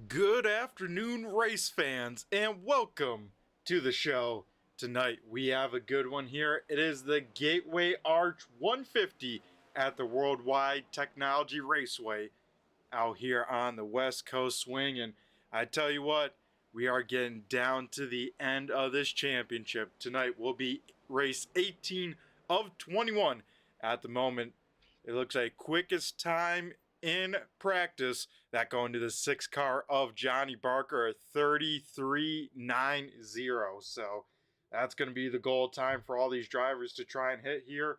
Good afternoon, race fans, and welcome to the show. Tonight we have a good one here. It is the Gateway Arch 150 at the Worldwide Technology Raceway out here on the West Coast swing. And I tell you what, we are getting down to the end of this championship. Tonight will be race 18 of 21 at the moment. It looks like quickest time in practice, that going to the 6 car of Johnny Barker at 33.90. So that's going to be the goal time for all these drivers to try and hit here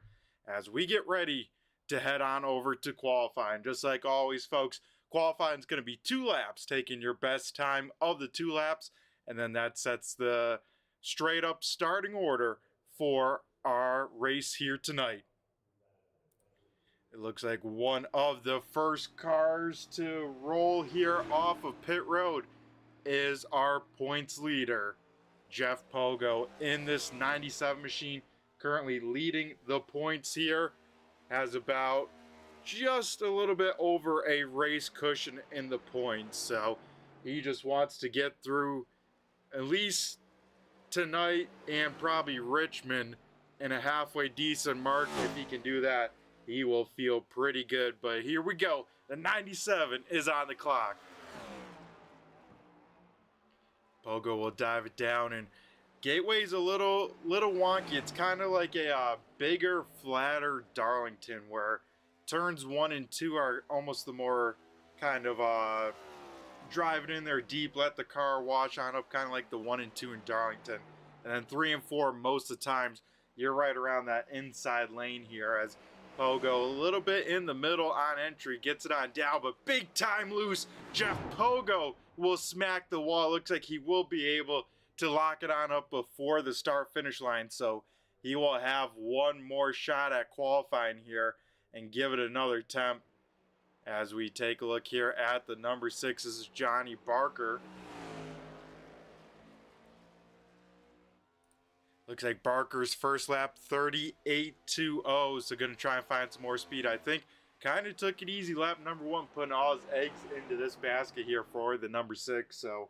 as we get ready to head on over to qualifying. Just like always, folks, qualifying is going to be 2 laps, taking your best time of the 2 laps, and then that sets the straight up starting order for our race here tonight. It looks like one of the first cars to roll here off of pit road is our points leader, Jeff Pogo, in this 97 machine, currently leading the points here, has about just a little bit over a race cushion in the points. So he just wants to get through at least tonight and probably Richmond in a halfway decent mark. If he can do that, he will feel pretty good. But here we go. The 97 is on the clock. Pogo will dive it down, and Gateway's a little wonky. It's kind of like a bigger, flatter Darlington, where turns 1 and 2 are almost the more kind of drive it in there deep, let the car wash on up, kind of like the 1 and 2 in Darlington. And then 3 and 4, most of the times, you're right around that inside lane here, as Pogo a little bit in the middle on entry, gets it on down, but big time loose. Jeff Pogo will smack the wall. Looks like he will be able to lock it on up before the start finish line, so he will have one more shot at qualifying here and give it another attempt. As we take a look here at the number 6, this is Johnny Barker. Looks like Barker's first lap, 38.20, so going to try and find some more speed. I think kind of took it easy lap number 1, putting all his eggs into this basket here for the number 6, so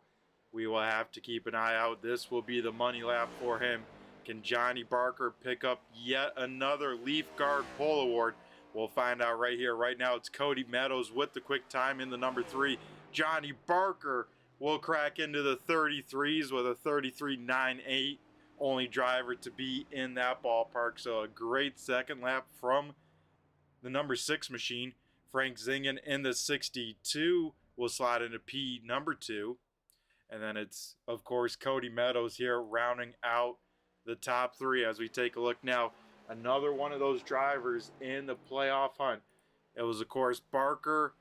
we will have to keep an eye out. This will be the money lap for him. Can Johnny Barker pick up yet another Leaf Guard pole award? We'll find out right here. Right now it's Cody Meadows with the quick time in the number 3. Johnny Barker will crack into the 33s with a 33.98. Only driver to be in that ballpark, so a great second lap from the number 6 machine. Frank Zingen in the 62 will slide into P number 2, and then it's of course Cody Meadows here rounding out the top 3 as we take a look now. Another one of those drivers in the playoff hunt. It was of course Barker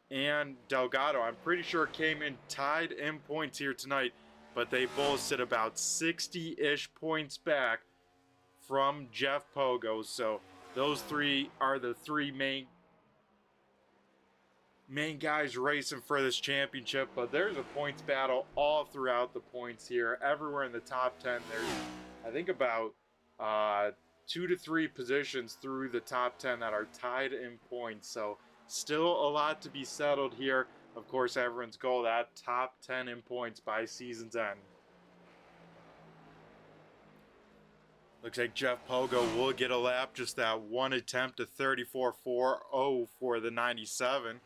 and Delgado. I'm pretty sure came in tied in points here tonight, but they both sit about 60-ish points back from Jeff Pogo. So those 3 are the 3 main guys racing for this championship. But there's a points battle all throughout the points here. Everywhere in the top 10, there's, I think, about 2 to 3 positions through the top 10 that are tied in points. So still a lot to be settled here. Of course, everyone's goal, that top 10 in points by season's end. Looks like Jeff Pogo will get a lap, just that one attempt to 34.40 for the 97.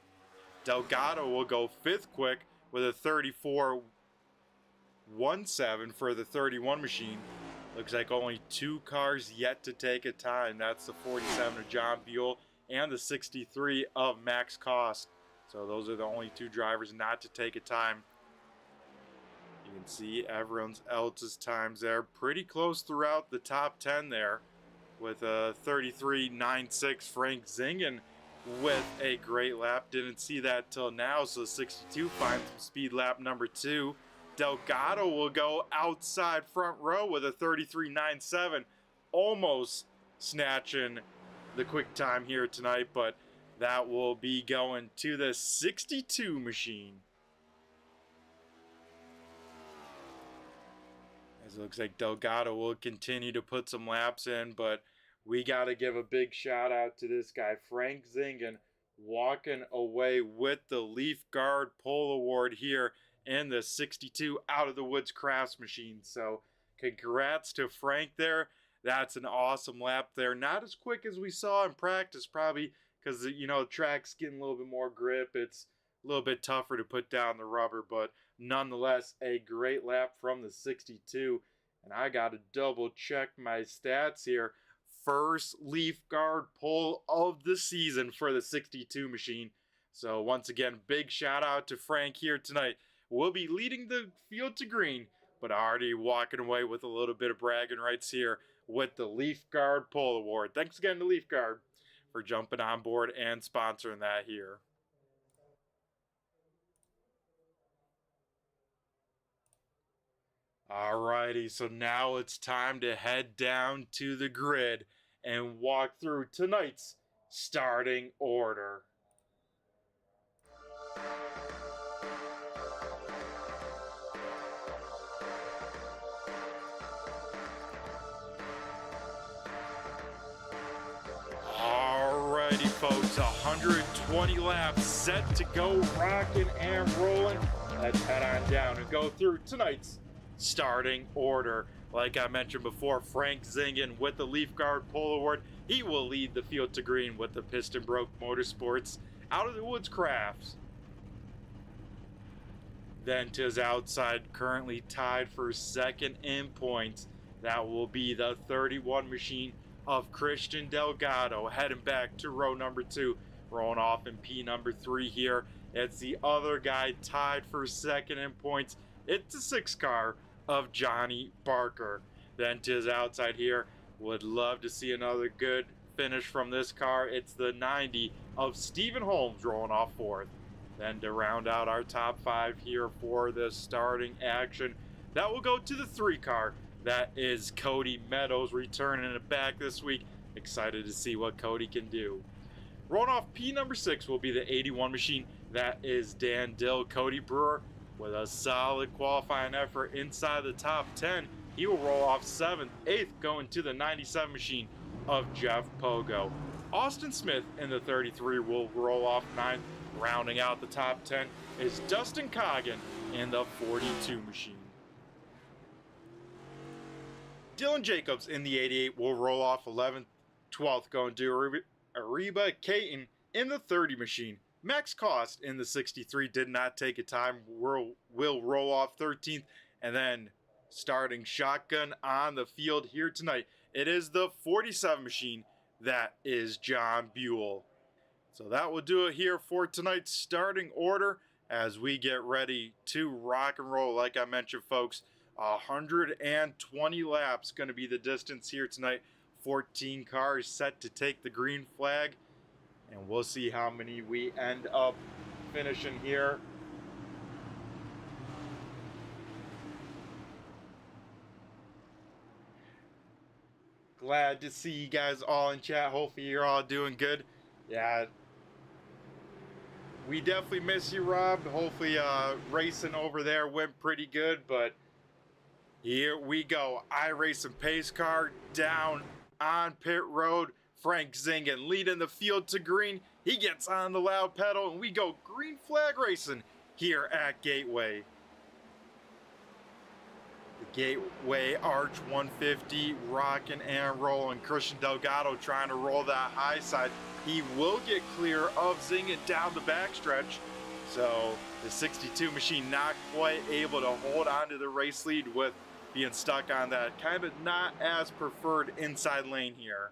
Delgado will go 5th quick with a 34.17 for the 31 machine. Looks like only 2 cars yet to take a time. That's the 47 of John Buell and the 63 of Max Cost. So those are the only 2 drivers not to take a time. You can see everyone else's times there. Pretty close throughout the top 10 there, with a 33.96. Frank Zingen with a great lap. Didn't see that till now, so 62 finds some speed lap number 2. Delgado will go outside front row with a 33.97. Almost snatching the quick time here tonight, but that will be going to the 62 machine. As it looks like Delgado will continue to put some laps in, but we got to give a big shout out to this guy, Frank Zingen, walking away with the Leaf Guard Pole Award here in the 62 Out of the Woods Crafts machine. So congrats to Frank there. That's an awesome lap there. Not as quick as we saw in practice, probably because, you know, the track's getting a little bit more grip. It's a little bit tougher to put down the rubber, but nonetheless, a great lap from the 62. And I got to double check my stats here. First Leaf Guard pole of the season for the 62 machine. So once again, big shout out to Frank here tonight. We'll be leading the field to green, but already walking away with a little bit of bragging rights here with the Leaf Guard Pole Award. Thanks again to Leaf Guard for jumping on board and sponsoring that here. Alrighty, so now it's time to head down to the grid and walk through tonight's starting order. Alrighty, folks, 120 laps set to go rocking and rolling. Let's head on down and go through tonight's starting order. Like I mentioned before, Frank Zingen with the Leaf Guard Pole Award. He will lead the field to green with the Piston Broke Motorsports Out of the Woods Crafts. Then to his outside, currently tied for second in points. That will be the 31 machine of Christian Delgado, heading back to row number 2, rolling off in P number 3 here. It's the other guy tied for second in points. It's the 6 car of Johnny Barker. Then to his outside here, would love to see another good finish from this car. It's the 90 of Stephen Holmes rolling off 4th. Then to round out our top 5 here for the starting action, that will go to the 3 car. That is Cody Meadows returning it back this week. Excited to see what Cody can do. Rolling off P number 6 will be the 81 machine. That is Dan Dill. Cody Brewer with a solid qualifying effort inside the top 10. He will roll off 7th, 8th, going to the 97 machine of Jeff Pogo. Austin Smith in the 33 will roll off 9th. Rounding out the top 10 is Dustin Coggin in the 42 machine. Dylan Jacobs in the 88 will roll off 11th, 12th, going to Ariba Caton in the 30 machine. Max Cost in the 63 did not take a time, will roll off 13th, and then starting shotgun on the field here tonight, it is the 47 machine. That is John Buell. So that will do it here for tonight's starting order as we get ready to rock and roll. Like I mentioned, folks, 120 laps going to be the distance here tonight. 14 cars set to take the green flag, and we'll see how many we end up finishing here. Glad to see you guys all in chat. Hopefully you're all doing good. Yeah, we definitely miss you, Rob. Hopefully racing over there went pretty good, but here we go. iRacing pace car down on pit road. Frank Zingen leading the field to green. He gets on the loud pedal, and we go green flag racing here at Gateway. The Gateway Arch 150 rocking and rolling. Christian Delgado trying to roll that high side. He will get clear of Zingen down the backstretch. So the 62 machine not quite able to hold on to the race lead with being stuck on that kind of not as preferred inside lane here.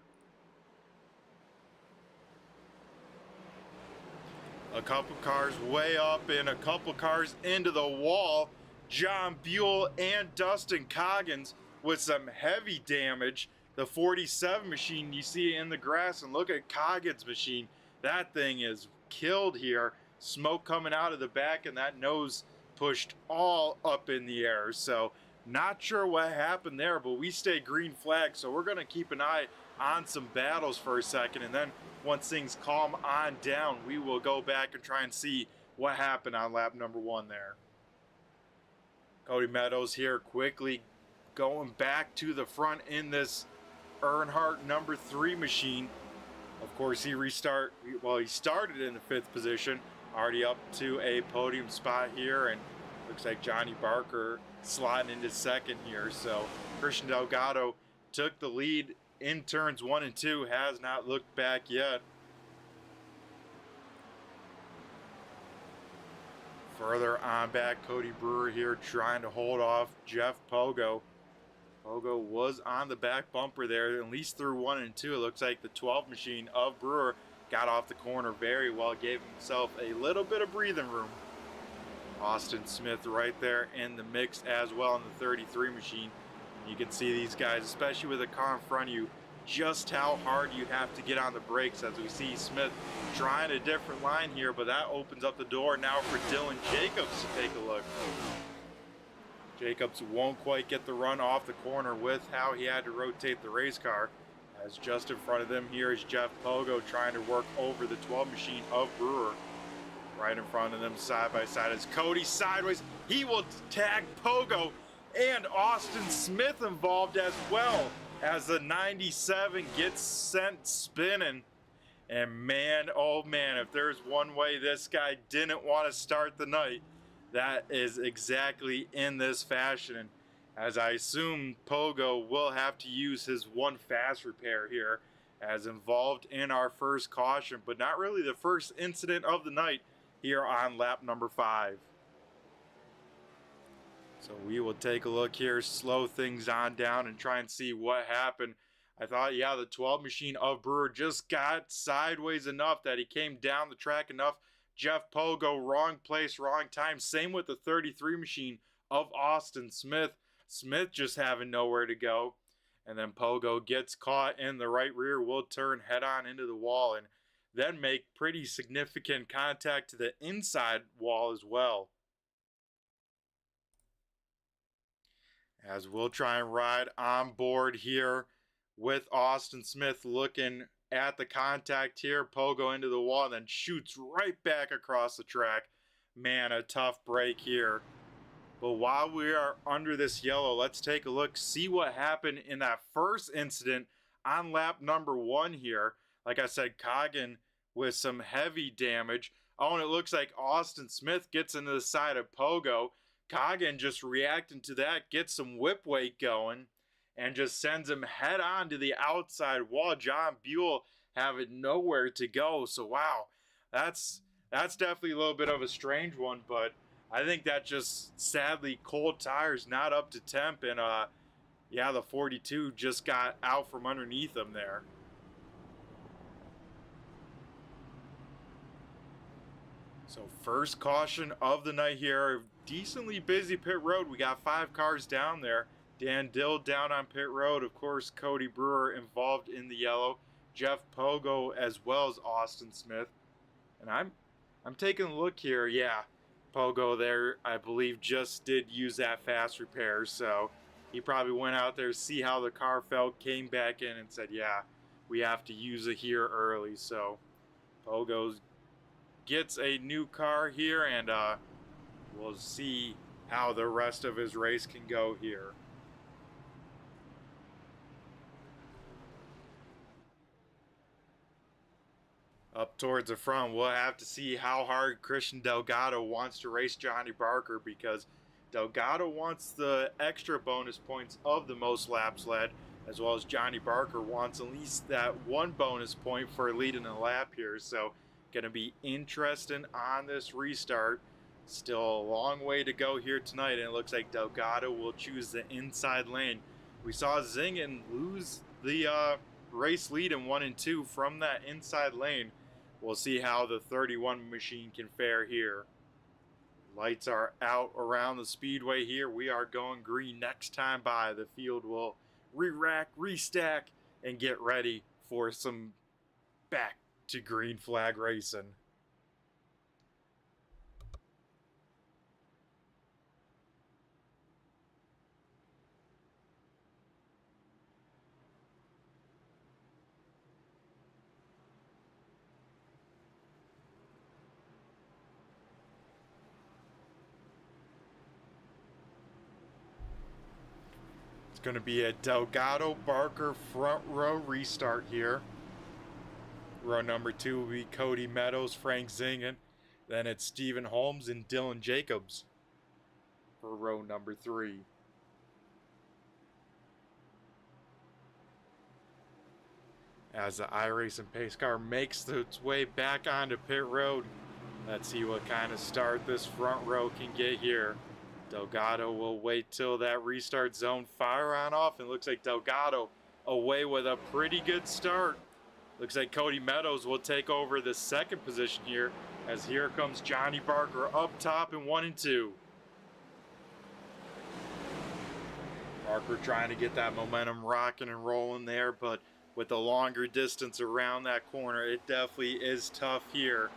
A couple cars way up and a couple cars into the wall. John Buell and Dustin Coggins with some heavy damage. The 47 machine you see in the grass, and look at Coggins' machine. That thing is killed here. Smoke coming out of the back, and that nose pushed all up in the air. So not sure what happened there, but we stay green flag, so we're going to keep an eye on some battles for a second, and then once things calm on down, we will go back and try and see what happened on lap number 1 there. Cody Meadows here quickly going back to the front in this Earnhardt number 3 machine. Of course, he started in the 5th position, already up to a podium spot here, and looks like Johnny Barker slotting into 2nd here. So Christian Delgado took the lead in turns 1 and 2, has not looked back yet. Further on back, Cody Brewer here trying to hold off Jeff Pogo. Pogo was on the back bumper there, at least through 1 and 2. It looks like the 12 machine of Brewer got off the corner very well, gave himself a little bit of breathing room. Austin Smith right there in the mix as well in the 33 machine. You can see these guys, especially with a car in front of you, just how hard you have to get on the brakes, as we see Smith trying a different line here, but that opens up the door now for Dylan Jacobs to take a look. Jacobs won't quite get the run off the corner with how he had to rotate the race car, as just in front of them here is Jeff Pogo trying to work over the 12 machine of Brewer. Right in front of them side by side is Cody sideways. He will tag Pogo, and Austin Smith involved as well, as the 97 gets sent spinning. And man, oh man, if there's one way this guy didn't want to start the night, that is exactly in this fashion. As I assume Pogo will have to use his one fast repair here, as involved in our first caution, but not really the first incident of the night here on lap number 5. So we will take a look here, slow things on down, and try and see what happened. I thought, yeah, the 12 machine of Brewer just got sideways enough that he came down the track enough. Jeff Pogo, wrong place, wrong time. Same with the 33 machine of Austin Smith. Smith just having nowhere to go. And then Pogo gets caught in the right rear, will turn head on into the wall, and then make pretty significant contact to the inside wall as well. As we'll try and ride on board here with Austin Smith, looking at the contact here. Pogo into the wall and then shoots right back across the track. Man, a tough break here. But while we are under this yellow, let's take a look, see what happened in that first incident on lap number 1 here. Like I said, Coggin with some heavy damage. Oh, and it looks like Austin Smith gets into the side of Pogo. Coggin just reacting to that, gets some whip weight going, and just sends him head on to the outside wall. John Buell having nowhere to go. So, wow, that's definitely a little bit of a strange one, but I think that just sadly cold tires, not up to temp, and yeah, the 42 just got out from underneath them there. So first caution of the night here. Decently busy pit road. We got 5 cars down there. Dan Dill down on pit road. Of course, Cody Brewer involved in the yellow. Jeff Pogo as well as Austin Smith. And I'm taking a look here. Yeah, Pogo there, I believe, just did use that fast repair. So he probably went out there to see how the car felt, came back in and said, yeah, we have to use it here early. So Pogo gets a new car here, and we'll see how the rest of his race can go here. Up towards the front, we'll have to see how hard Christian Delgado wants to race Johnny Barker, because Delgado wants the extra bonus points of the most laps led, as well as Johnny Barker wants at least that 1 bonus point for leading a lap here. So going to be interesting on this restart. Still a long way to go here tonight, and it looks like Delgado will choose the inside lane. We saw Zingen lose the race lead in 1 and 2 from that inside lane. We'll see how the 31 machine can fare here. Lights are out around the speedway here. We are going green next time by. The field will re-rack, restack, and get ready for some back to green flag racing. It's going to be a Delgado Barker front row restart here. Row number 2 will be Cody Meadows, Frank Zingen. Then it's Stephen Holmes and Dylan Jacobs for row number 3. As the iRacing pace car makes its way back onto pit road, let's see what kind of start this front row can get here. Delgado will wait till that restart zone fire on off, and looks like Delgado away with a pretty good start. Looks like Cody Meadows will take over the second position here, as here comes Johnny Barker up top in 1 and 2. Barker trying to get that momentum rocking and rolling there, but with the longer distance around that corner, it definitely is tough here.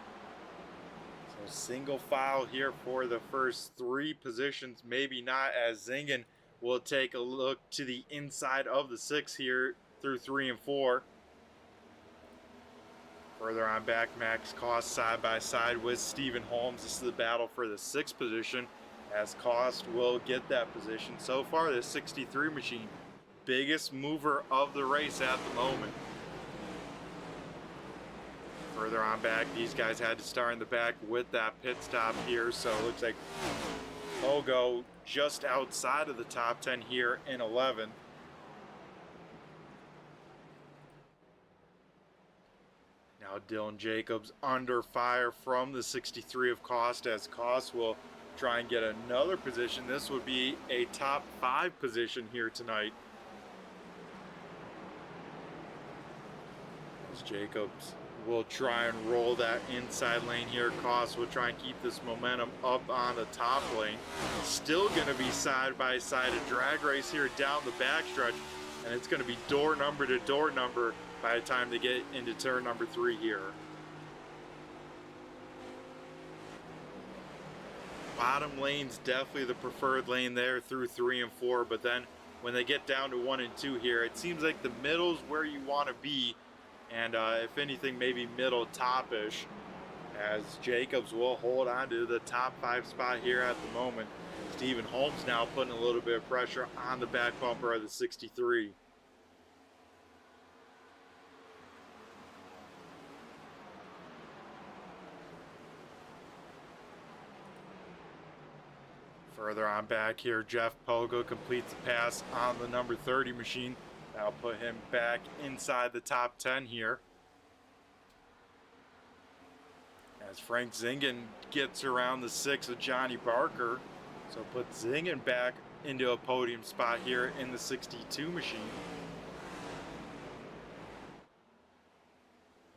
So single file here for the first 3 positions, maybe not, as Zingen will take a look to the inside of the 6 here through 3 and 4. Further on back, Max Cost side by side with Stephen Holmes. This is the battle for the 6th position, as Cost will get that position. So far, the 63 machine, biggest mover of the race at the moment. Further on back, these guys had to start in the back with that pit stop here, so it looks like Pogo just outside of the top 10 here in 11th. Now Dylan Jacobs under fire from the 63 of Cost, as Cost will try and get another position. This would be a top 5 position here tonight. As Jacobs will try and roll that inside lane here. Cost will try and keep this momentum up on the top lane. Still going to be side by side a drag race here down the backstretch, and it's going to be door number to door number by the time they get into turn number 3 here. Bottom lane's definitely the preferred lane there through 3 and 4, but then when they get down to 1 and 2 here, it seems like the middle's where you want to be, and if anything, maybe middle top-ish, as Jacobs will hold on to the top 5 spot here at the moment. Stephen Holmes now putting a little bit of pressure on the back bumper of the 63. Further on back here, Jeff Pogo completes the pass on the number 30 machine. That'll put him back inside the top 10 here. As Frank Zingen gets around the 6 of Johnny Barker. So put Zingen back into a podium spot here in the 62 machine.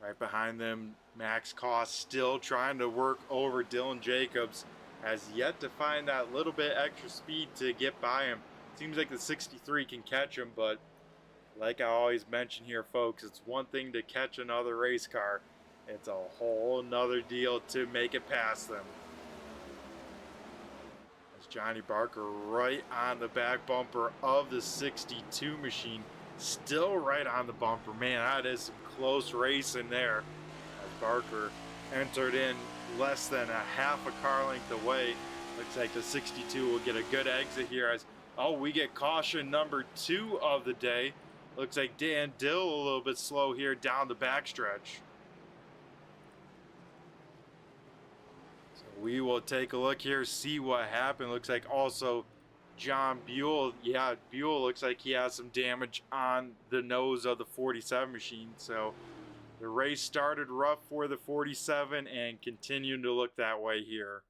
Right behind them, Max Cost still trying to work over Dylan Jacobs. Has yet to find that little bit extra speed to get by him. Seems like the 63 can catch him, but like I always mention here, folks, it's one thing to catch another race car. It's a whole nother deal to make it past them. As Johnny Barker right on the back bumper of the 62 machine. Still right on the bumper. Man, that is some close racing there. As Barker entered in less than a half a car length away. Looks like the 62 will get a good exit here, as we get caution number 2 of the day. Looks like Dan Dill a little bit slow here down the backstretch. So we will take a look here, see what happened. Looks like also John Buell, Buell looks like he has some damage on the nose of the 47 machine. So the race started rough for the 47 and continuing to look that way here.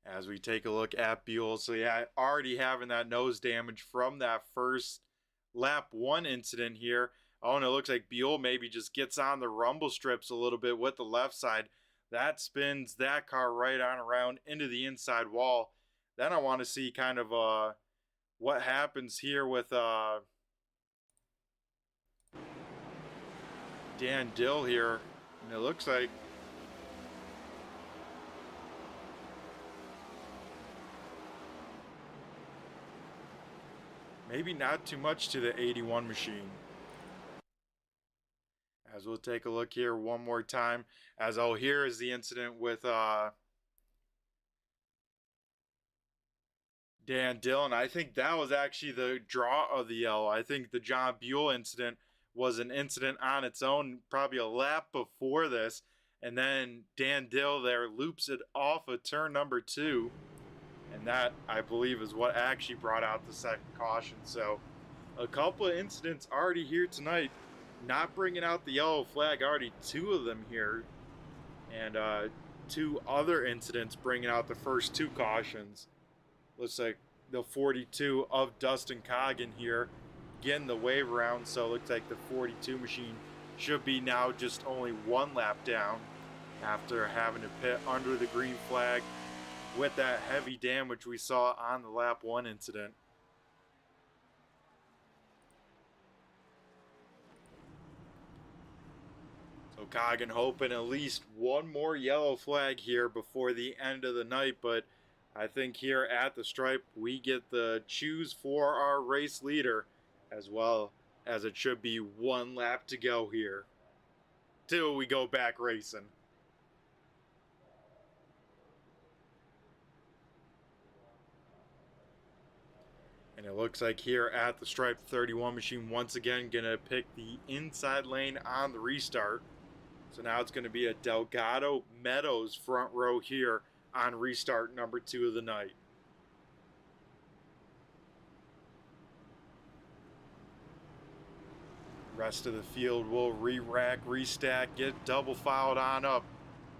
As we take a look at Buell, so already having that nose damage from that first lap 1 incident here. And it looks like Buell maybe just gets on the rumble strips a little bit with the left side. That spins that car right on around into the inside wall. Then I want to see kind of what happens here with Dan Dill here, and it looks like maybe not too much to the 81 machine. As we'll take a look here one more time, as here is the incident with Dan Dillon. I think that was actually the draw of the yellow. I think the John Buell incident was an incident on its own, probably a lap before this. And then Dan Dill there loops it off of turn number 2. And that, I believe, is what actually brought out the second caution. So a couple of incidents already here tonight. Not bringing out the yellow flag, already 2 of them here. And 2 other incidents bringing out the first 2 cautions. Looks like the 42 of Dustin Coggin here getting the wave around. So it looks like the 42 machine should be now just only 1 lap down after having to pit under the green flag with that heavy damage we saw on the lap 1 incident. So Coggin hoping at least 1 more yellow flag here before the end of the night, but I think here at the stripe we get the choose for our race leader, as well as it should be 1 lap to go here till we go back racing. And it looks like here at the stripe, 31 machine once again gonna pick the inside lane on the restart. So now it's gonna be a Delgado Meadows front row here on restart number 2 of the night. Rest of the field will re-rack, restack, get double filed on up,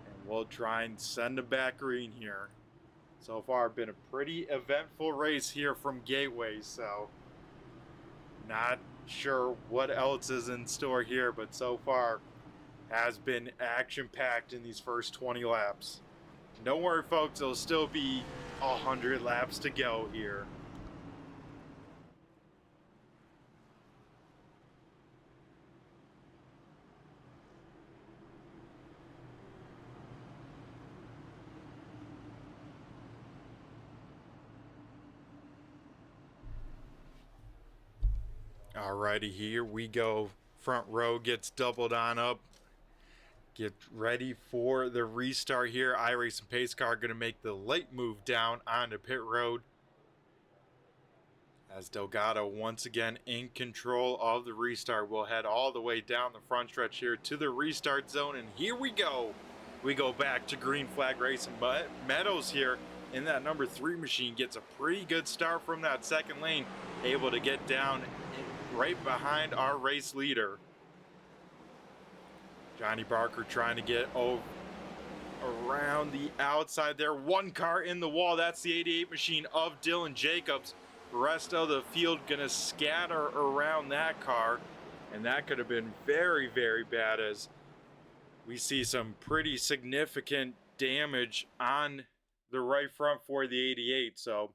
and we'll try and send them back green here. So far, been a pretty eventful race here from Gateway, so not sure what else is in store here, but so far has been action-packed in these first 20 laps. Don't worry, folks, there'll still be 100 laps to go here. Alrighty, here we go. Front row gets doubled on up. Get ready for the restart here. iRacing Pace Car going to make the late move down onto pit road. As Delgado once again in control of the restart. We'll head all the way down the front stretch here to the restart zone. And here we go. We go back to green flag racing. But Meadows here in that number 3 machine gets a pretty good start from that second lane. Able to get down right behind our race leader. Johnny Barker trying to get around the outside there. 1 car in the wall. That's the 88 machine of Dylan Jacobs. The rest of the field going to scatter around that car. And that could have been very, very bad, as we see some pretty significant damage on the right front for the 88. So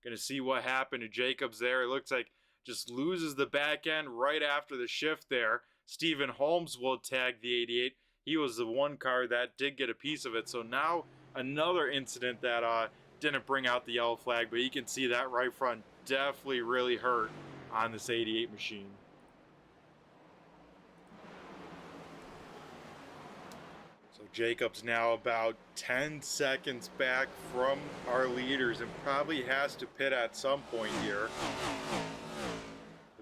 going to see what happened to Jacobs there. It looks like just loses the back end right after the shift there. Stephen Holmes will tag the 88. He was the 1 car that did get a piece of it. So now another incident that didn't bring out the yellow flag, but you can see that right front definitely really hurt on this 88 machine. So Jacobs now about 10 seconds back from our leaders and probably has to pit at some point here.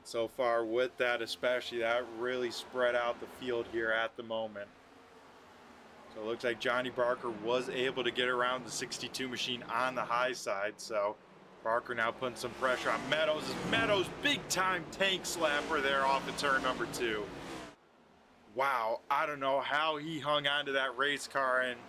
So far with that, especially, that really spread out the field here at the moment. So it looks like Johnny Barker was able to get around the 62 machine on the high side. So Barker now putting some pressure on Meadows. Meadows, big time tank slapper there off of turn number 2. Wow, I don't know how he hung on to that race car and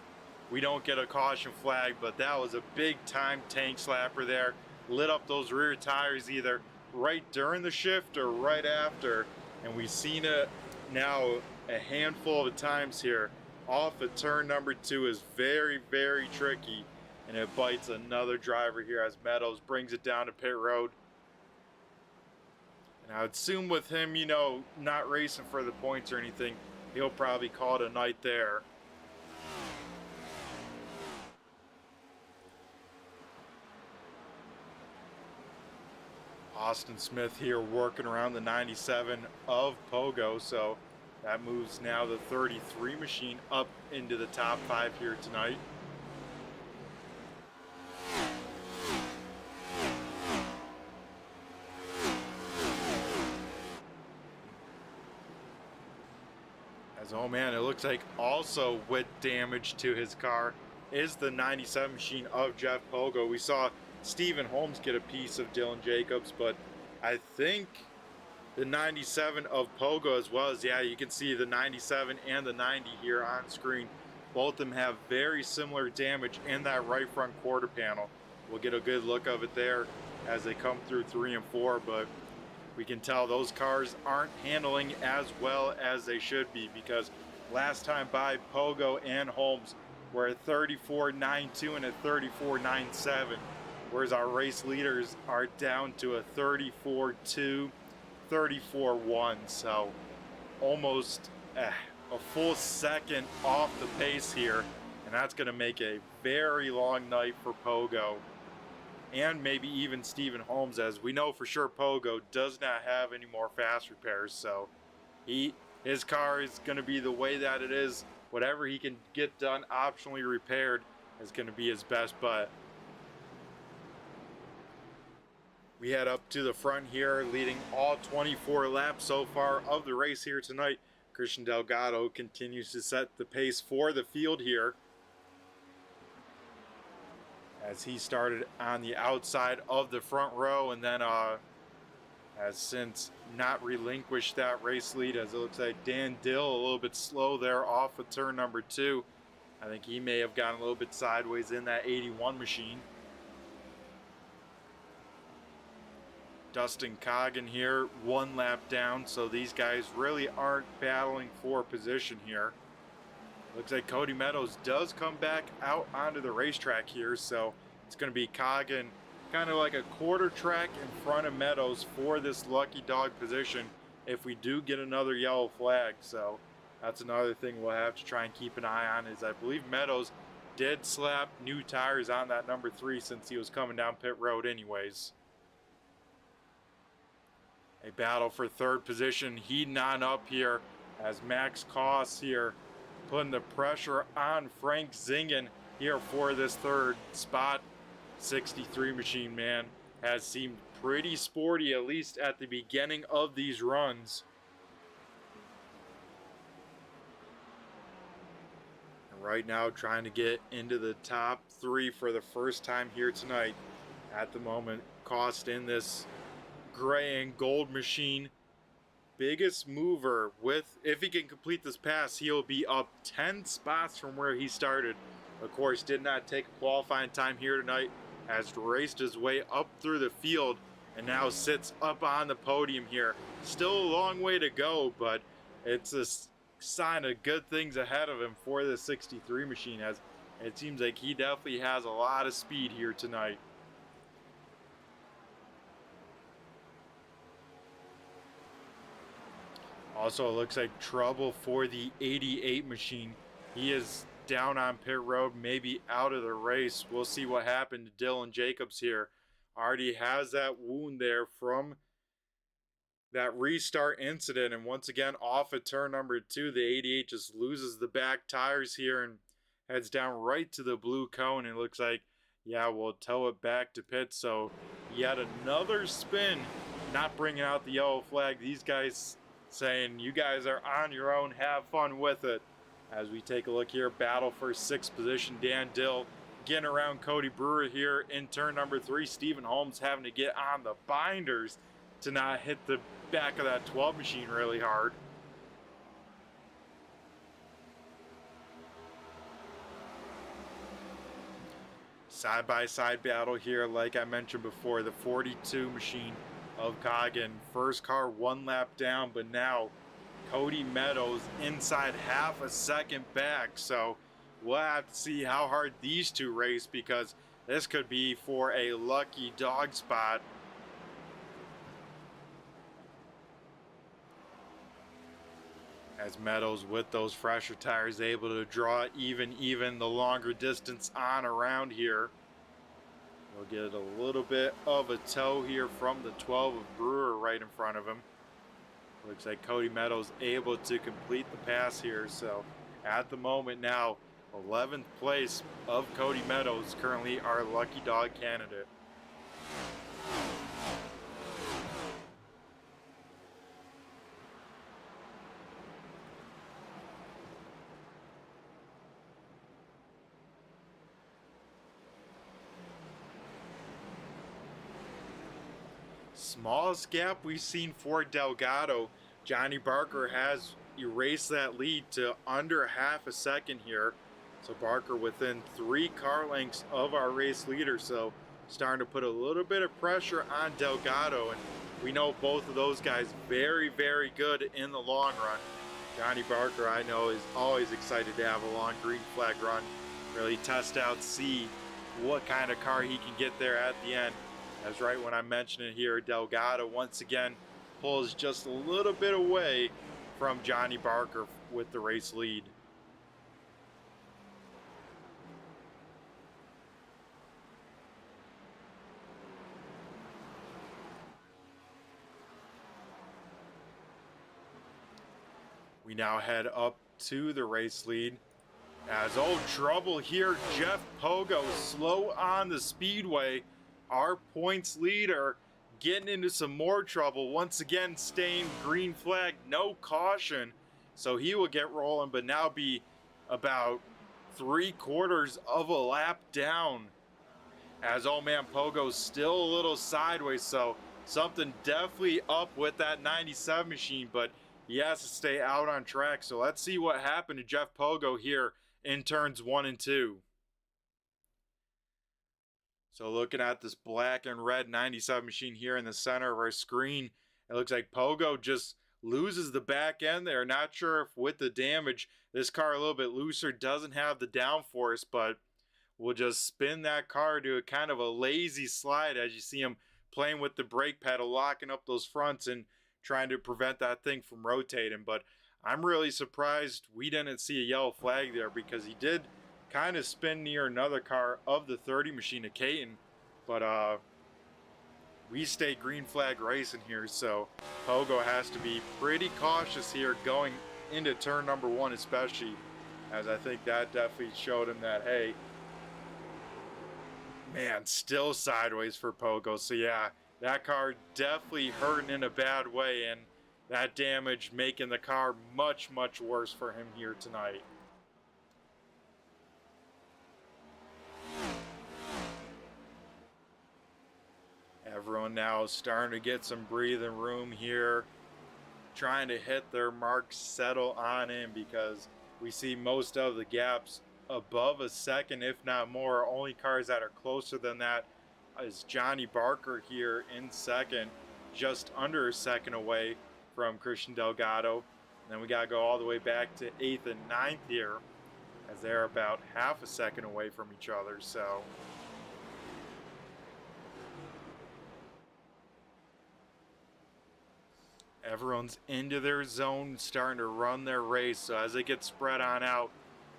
we don't get a caution flag, but that was a big time tank slapper there. Lit up those rear tires either right during the shift or right after, and we've seen it now a handful of times here. Off of turn number 2 is very, very tricky, and it bites another driver here as Meadows brings it down to pit road. And I would assume with him, you know, not racing for the points or anything, he'll probably call it a night there. Austin Smith here working around the 97 of Pogo, so that moves now the 33 machine up into the top 5 here tonight. As, oh man, it looks like also with damage to his car is the 97 machine of Jeff Pogo. We saw Stephen Holmes get a piece of Dylan Jacobs, but I think the 97 of Pogo as well as, yeah, you can see the 97 and the 90 here on screen. Both of them have very similar damage in that right front quarter panel. We'll get a good look of it there as they come through 3 and 4, but we can tell those cars aren't handling as well as they should be, because last time by, Pogo and Holmes were at 34.92 and at 34.97, whereas our race leaders are down to a 34.2, 34.1, so almost a full second off the pace here, and that's going to make a very long night for Pogo. And maybe even Stephen Holmes, as we know for sure Pogo does not have any more fast repairs, so his car is going to be the way that it is. Whatever he can get done optionally repaired is going to be his best bet. We head up to the front here, leading all 24 laps so far of the race here tonight. Christian Delgado continues to set the pace for the field here, as he started on the outside of the front row and then has since not relinquished that race lead, as it looks like Dan Dill a little bit slow there off of turn number 2. I think he may have gotten a little bit sideways in that 81 machine. Dustin Coggin here, 1 lap down, so these guys really aren't battling for position here. Looks like Cody Meadows does come back out onto the racetrack here, so it's going to be Coggin kind of like a quarter track in front of Meadows for this lucky dog position if we do get another yellow flag. So that's another thing we'll have to try and keep an eye on, is I believe Meadows did slap new tires on that number 3 since he was coming down pit road anyways. A battle for 3rd position heating on up here, as Max Koss here putting the pressure on Frank Zingen here for this 3rd spot. 63 machine, man, has seemed pretty sporty, at least at the beginning of these runs. And right now trying to get into the top 3 for the first time here tonight. At the moment, Koss in this gray and gold machine. Biggest mover with, if he can complete this pass, he'll be up 10 spots from where he started. Of course, did not take a qualifying time here tonight, has raced his way up through the field and now sits up on the podium here. Still a long way to go, but it's a sign of good things ahead of him for the 63 machine, as it seems like he definitely has a lot of speed here tonight. Also, it looks like trouble for the 88 machine. He is down on pit road, maybe out of the race. We'll see what happened to Dylan Jacobs here. Already has that wound there from that restart incident, and once again off at turn number 2, the 88 just loses the back tires here and heads down right to the blue cone. It looks like, yeah, we'll tow it back to pit. So yet another spin, not bringing out the yellow flag. These guys saying, you guys are on your own, have fun with it. As we take a look here, battle for 6th position. Dan Dill getting around Cody Brewer here in turn number 3. Stephen Holmes having to get on the binders to not hit the back of that 12 machine really hard. Side-by-side battle here, like I mentioned before, the 42 machine of Coggin. First car 1 lap down, but now Cody Meadows inside half a second back. So we'll have to see how hard these two race, because this could be for a lucky dog spot. As Meadows, with those fresher tires, able to draw even the longer distance on around here. We'll get a little bit of a tow here from the 12 of Brewer right in front of him. Looks like Cody Meadows able to complete the pass here. So at the moment now, 11th place of Cody Meadows, currently our lucky dog candidate. smallest gap we've seen for Delgado. Johnny Barker has erased that lead to under half a second here. So Barker within 3 car lengths of our race leader. So starting to put a little bit of pressure on Delgado. And we know both of those guys very, very good in the long run. Johnny Barker, I know, is always excited to have a long green flag run. Really test out, see what kind of car he can get there at the end. As right when I mentioned it here, Delgado once again pulls just a little bit away from Johnny Barker with the race lead. We now head up to the race lead. As trouble here, Jeff Pogo slow on the speedway. Our points leader getting into some more trouble. Once again, staying green flag, no caution. So he will get rolling, but now be about 3/4 of a lap down. As old man Pogo's still a little sideways, so something definitely up with that 97 machine, but he has to stay out on track. So let's see what happened to Jeff Pogo here in turns 1 and 2. So looking at this black and red 97 machine here in the center of our screen, it looks like Pogo just loses the back end there. Not sure if with the damage, this car a little bit looser, doesn't have the downforce, but we'll just spin that car to a kind of a lazy slide as you see him playing with the brake pedal, locking up those fronts and trying to prevent that thing from rotating. But I'm really surprised we didn't see a yellow flag there, because he did kind of spin near another car of the 30 machine at Caton. But we stay green flag racing here, so Pogo has to be pretty cautious here going into turn number 1 especially, as I think that definitely showed him that, hey, man, still sideways for Pogo. So yeah, that car definitely hurting in a bad way, and that damage making the car much, much worse for him here tonight. Everyone now starting to get some breathing room here, trying to hit their marks, settle on in, because we see most of the gaps above a second, if not more. Only cars that are closer than that is Johnny Barker here in second, just under a second away from Christian Delgado. And then we got to go all the way back to 8th and 9th here, as they're about half a second away from each other. So everyone's into their zone, starting to run their race. So as they get spread on out,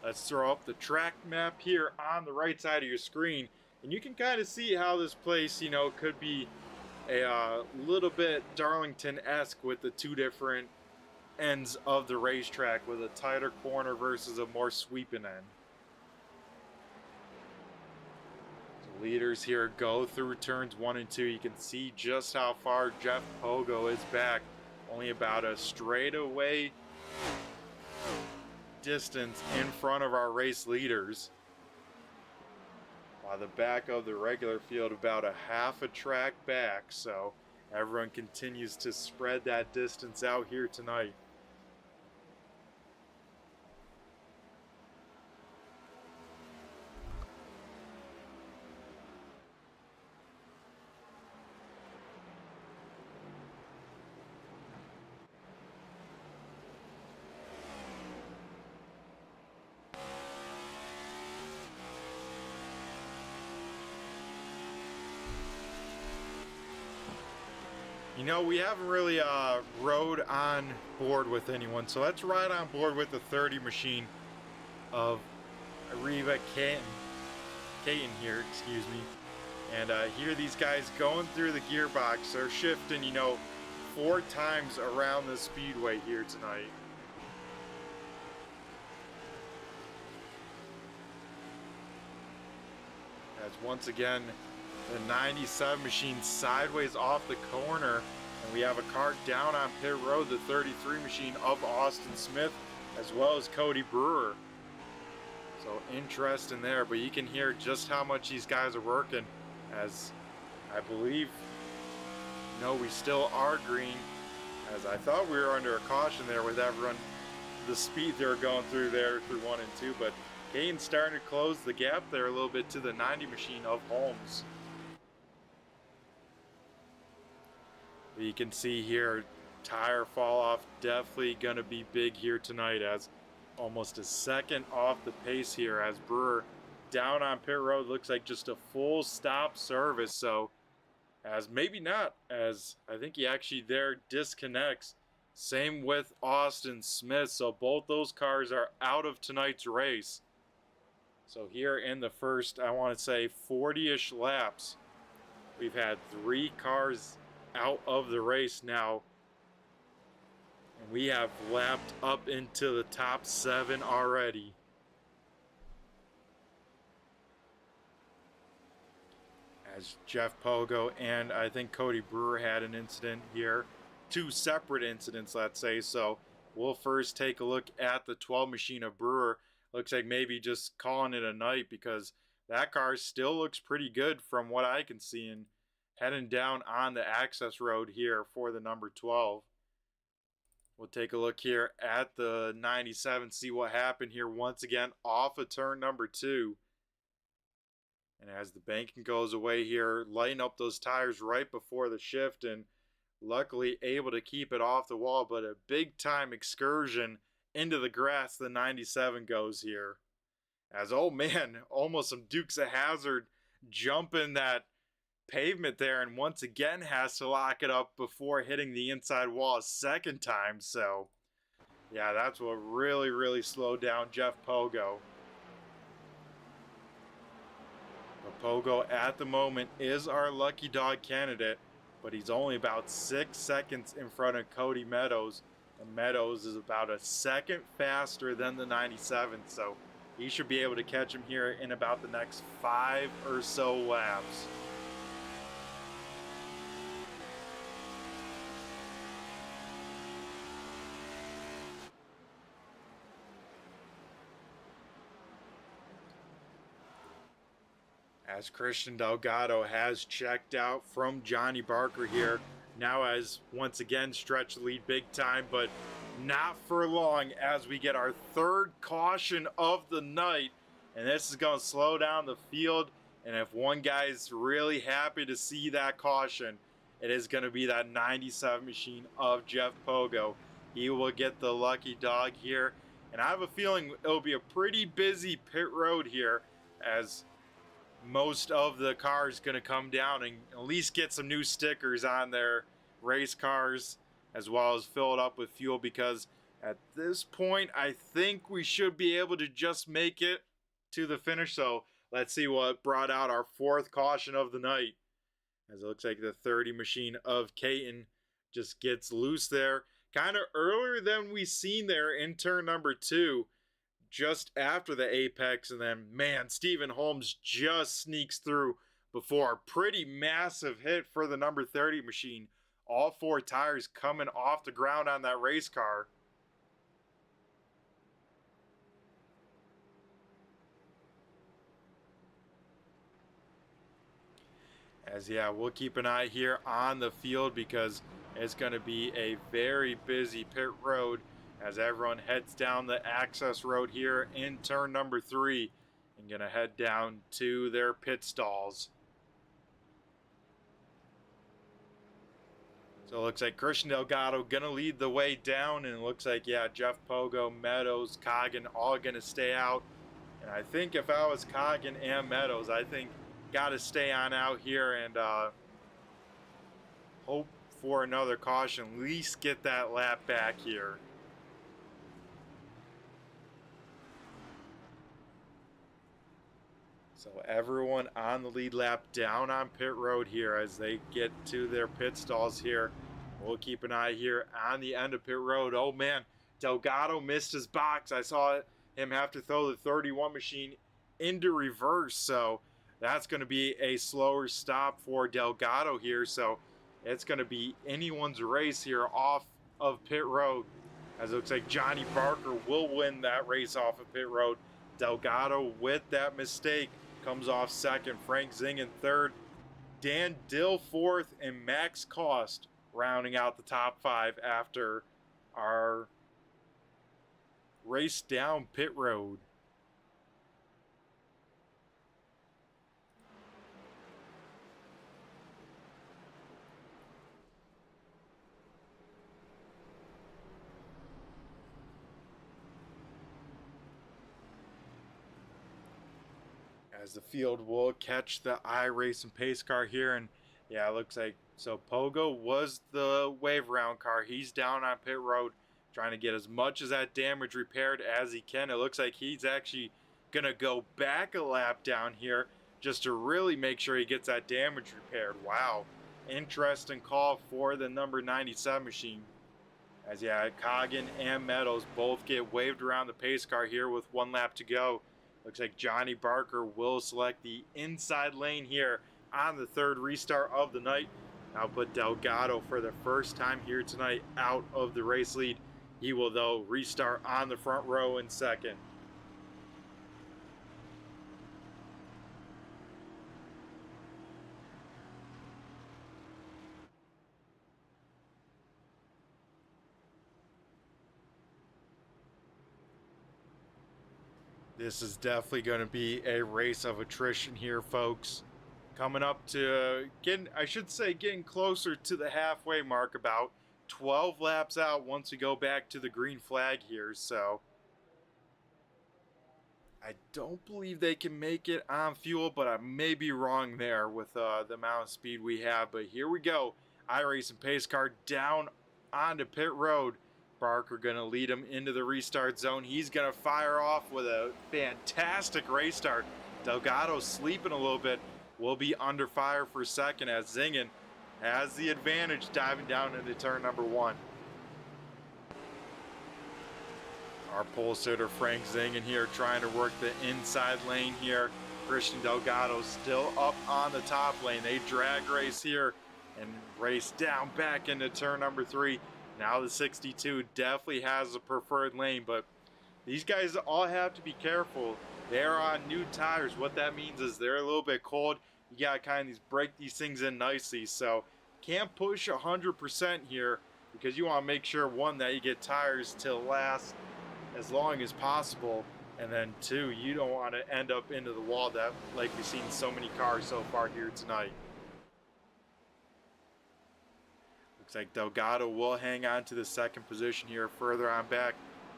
let's throw up the track map here on the right side of your screen. And you can kind of see how this place, you know, could be a little bit Darlington-esque with the 2 different ends of the racetrack, with a tighter corner versus a more sweeping end. The leaders here go through turns 1 and 2. You can see just how far Jeff Pogo is back. Only about a straightaway distance in front of our race leaders, while the back of the regular field about a half a track back. So everyone continues to spread that distance out here tonight. You know, we haven't really rode on board with anyone, so let's ride on board with the 30 machine of Arriva Caton here, excuse me. And here these guys going through the gearbox. They're shifting, you know, 4 times around the speedway here tonight. As once again, the 97 machine sideways off the corner, and we have a car down on pit road, the 33 machine of Austin Smith, as well as Cody Brewer. So interesting there, but you can hear just how much these guys are working, as I believe No, we still are green, as I thought we were under a caution there with everyone, the speed they were going through there through 1 and 2, but Kane's starting to close the gap there a little bit to the 90 machine of Holmes. You can see here, tire fall off definitely going to be big here tonight, as almost a second off the pace here as Brewer down on pit road. Looks like just a full stop service, so as maybe not, as I think he actually there disconnects. Same with Austin Smith, so both those cars are out of tonight's race. So here in the first, I want to say 40-ish laps, we've had 3 cars out of the race now, and we have lapped up into the top 7 already. As Jeff Pogo and I think Cody Brewer had an incident here, 2 separate incidents, let's say. So we'll first take a look at the 12 machine of Brewer. Looks like maybe just calling it a night, because that car still looks pretty good from what I can see, and heading down on the access road here for the number 12. We'll take a look here at the 97, see what happened here once again off of turn number 2. And as the banking goes away here, lighting up those tires right before the shift, and luckily able to keep it off the wall, but a big time excursion into the grass the 97 goes here. As, oh man, almost some Dukes of Hazzard jumping that pavement there, and once again has to lock it up before hitting the inside wall a second time. So yeah, that's what really slowed down Jeff Pogo. But Pogo at the moment is our lucky dog candidate, but he's only about 6 seconds in front of Cody Meadows, and Meadows is about a second faster than the 97, so he should be able to catch him here in about the next 5 or so laps. As Christian Delgado has checked out from Johnny Barker here, now has once again stretched the lead big time, but not for long, as we get our 3rd caution of the night, and this is going to slow down the field. And if one guy's really happy to see that caution, it is going to be that 97 machine of Jeff Pogo. He will get the lucky dog here, and I have a feeling it'll be a pretty busy pit road here, as most of the cars going to come down and at least get some new stickers on their race cars, as well as fill it up with fuel, because at this point I think we should be able to just make it to the finish. So let's see what brought out our 4th caution of the night, as it looks like the 30 machine of Caton just gets loose there kind of earlier than we seen there in turn number 2, just after the apex. And then, man, Stephen Holmes just sneaks through before a pretty massive hit for the number 30 machine. All 4 tires coming off the ground on that race car. As, yeah, we'll keep an eye here on the field, because it's going to be a very busy pit road as everyone heads down the access road here in turn number 3 and going to head down to their pit stalls. So it looks like Christian Delgado going to lead the way down, and it looks like, yeah, Jeff Pogo, Meadows, Coggin all going to stay out. And I think if I was Coggin and Meadows, I think got to stay on out here and hope for another caution, at least get that lap back here. So everyone on the lead lap down on pit road here as they get to their pit stalls here. We'll keep an eye here on the end of pit road. Oh man, Delgado missed his box. I saw him have to throw the 31 machine into reverse, so that's going to be a slower stop for Delgado here. So it's going to be anyone's race here off of pit road, as it looks like Johnny Barker will win that race off of pit road. Delgado, with that mistake, comes off second. Frank Zing in third. Dan Dill fourth and Max Cost rounding out the top 5 after our race down pit road. As the field will catch the iRacing pace car here, and yeah, it looks like so Pogo was the wave round car. He's down on pit road trying to get as much of that damage repaired as he can. It looks like he's actually gonna go back a lap down here just to really make sure he gets that damage repaired. Wow, interesting call for the number 97 machine. As yeah, Coggin and Meadows both get waved around the pace car here with 1 lap to go. Looks like Johnny Barker will select the inside lane here on the 3rd restart of the night. Now put Delgado for the first time here tonight out of the race lead. He will, though, restart on the front row in 2nd. This is definitely going to be a race of attrition here, folks. Coming up to getting closer to the halfway mark, about 12 laps out once we go back to the green flag here. So I don't believe they can make it on fuel, but I may be wrong there with the amount of speed we have. But here we go. iRacing pace car down onto pit road. Barker going to lead him into the restart zone. He's going to fire off with a fantastic race start. Delgado sleeping a little bit. Will be under fire for 2nd as Zingen has the advantage diving down into turn number 1. Our pole sitter Frank Zingen here trying to work the inside lane here. Christian Delgado still up on the top lane. They drag race here and race down back into turn number 3. Now the 62 definitely has a preferred lane, but these guys all have to be careful. They're on new tires. What that means is they're a little bit cold. You gotta kind of break these things in nicely. So can't push 100% here because you want to make sure, 1, that you get tires to last as long as possible, and then 2, you don't want to end up into the wall that like we've seen so many cars so far here tonight. Looks like Delgado will hang on to the 2nd position here further on back.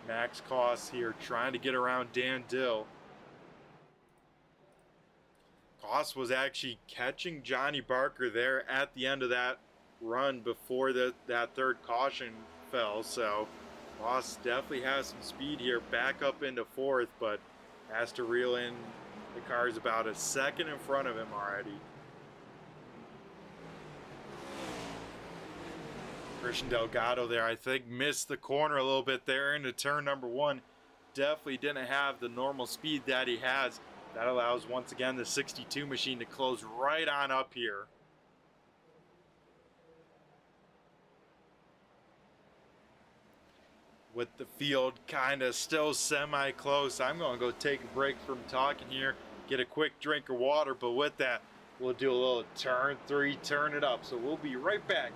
Max Cost here trying to get around Dan Dill. Cost was actually catching Johnny Barker there at the end of that run before that 3rd caution fell. So Cost definitely has some speed here back up into 4th, but has to reel in the cars about a 2nd in front of him already. Christian Delgado there, I think, missed the corner a little bit there into turn number 1. Definitely didn't have the normal speed that he has. That allows, once again, the 62 machine to close right on up here. With the field kind of still semi-close, I'm going to go take a break from talking here, get a quick drink of water, but with that, we'll do a little turn 3, turn it up. So we'll be right back.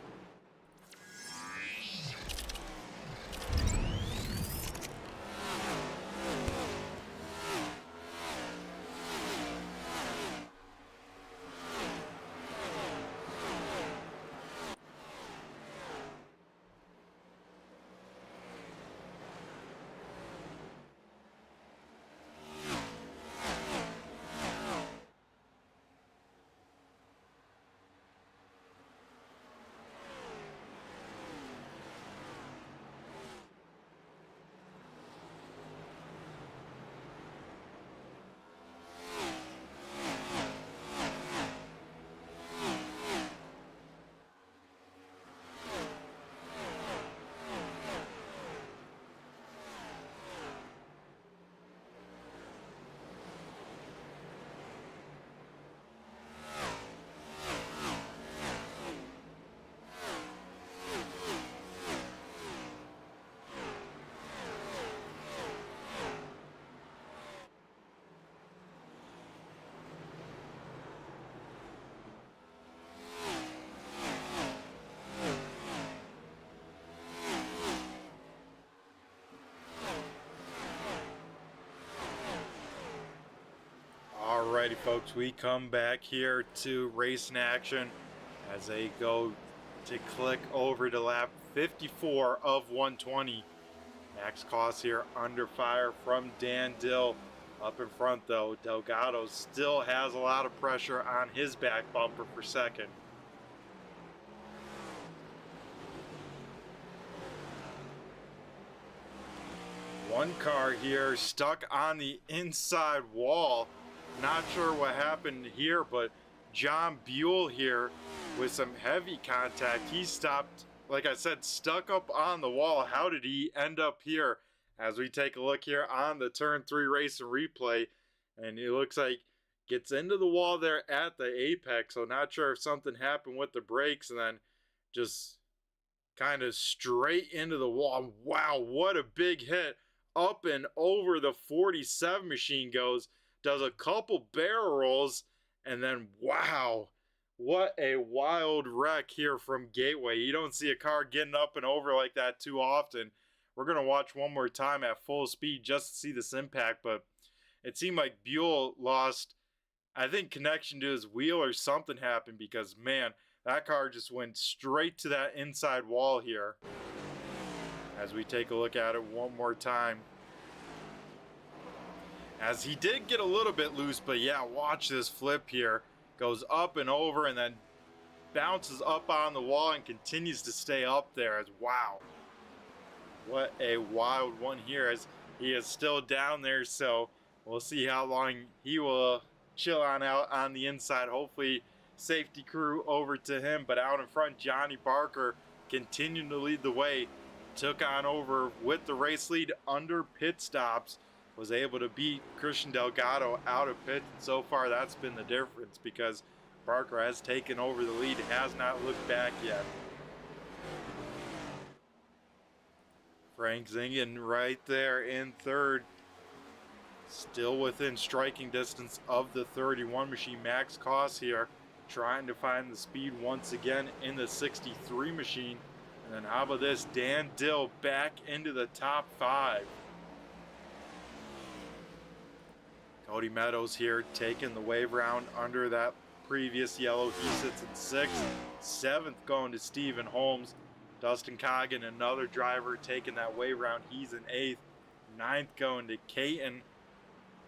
Folks, we come back here to racing action as they go to click over to lap 54 of 120. Max Cost here under fire from Dan Dill. Up in front though, Delgado still has a lot of pressure on his back bumper for second. One car here stuck on the inside wall. Not sure what happened here, but John Buell here with some heavy contact. He stopped, like I said, stuck up on the wall. How did he end up here? As we take a look here on the turn 3 racing replay, and it looks like gets into the wall there at the apex. So not sure if something happened with the brakes, and then just kind of straight into the wall. Wow, what a big hit. Up and over the 47 machine goes, does a couple barrel rolls, and then wow, what a wild wreck here from Gateway. You don't see a car getting up and over like that too often. We're going to watch one more time at full speed just to see this impact, but it seemed like Buell lost, I think, connection to his wheel or something happened, because man, that car just went straight to that inside wall here. As we take a look at it one more time. As he did get a little bit loose, but yeah, watch this flip here. Goes up and over and then bounces up on the wall and continues to stay up there. As wow. What a wild one here, as he is still down there, so we'll see how long he will chill on out on the inside. Hopefully safety crew over to him, but out in front Johnny Barker continuing to lead the way. Took on over with the race lead under pit stops. Was able to beat Christian Delgado out of pit. So far that's been the difference, because Barker has taken over the lead, has not looked back yet. Frank Zingen right there in third. Still within striking distance of the 31 machine. Max Cost here trying to find the speed once again in the 63 machine. And then how about this? Dan Dill back into the top 5. Cody Meadows here taking the wave round under that previous yellow. He sits in 6th. 7th going to Stephen Holmes. Dustin Coggin, another driver, taking that wave round. He's in 8th. 9th going to Caton,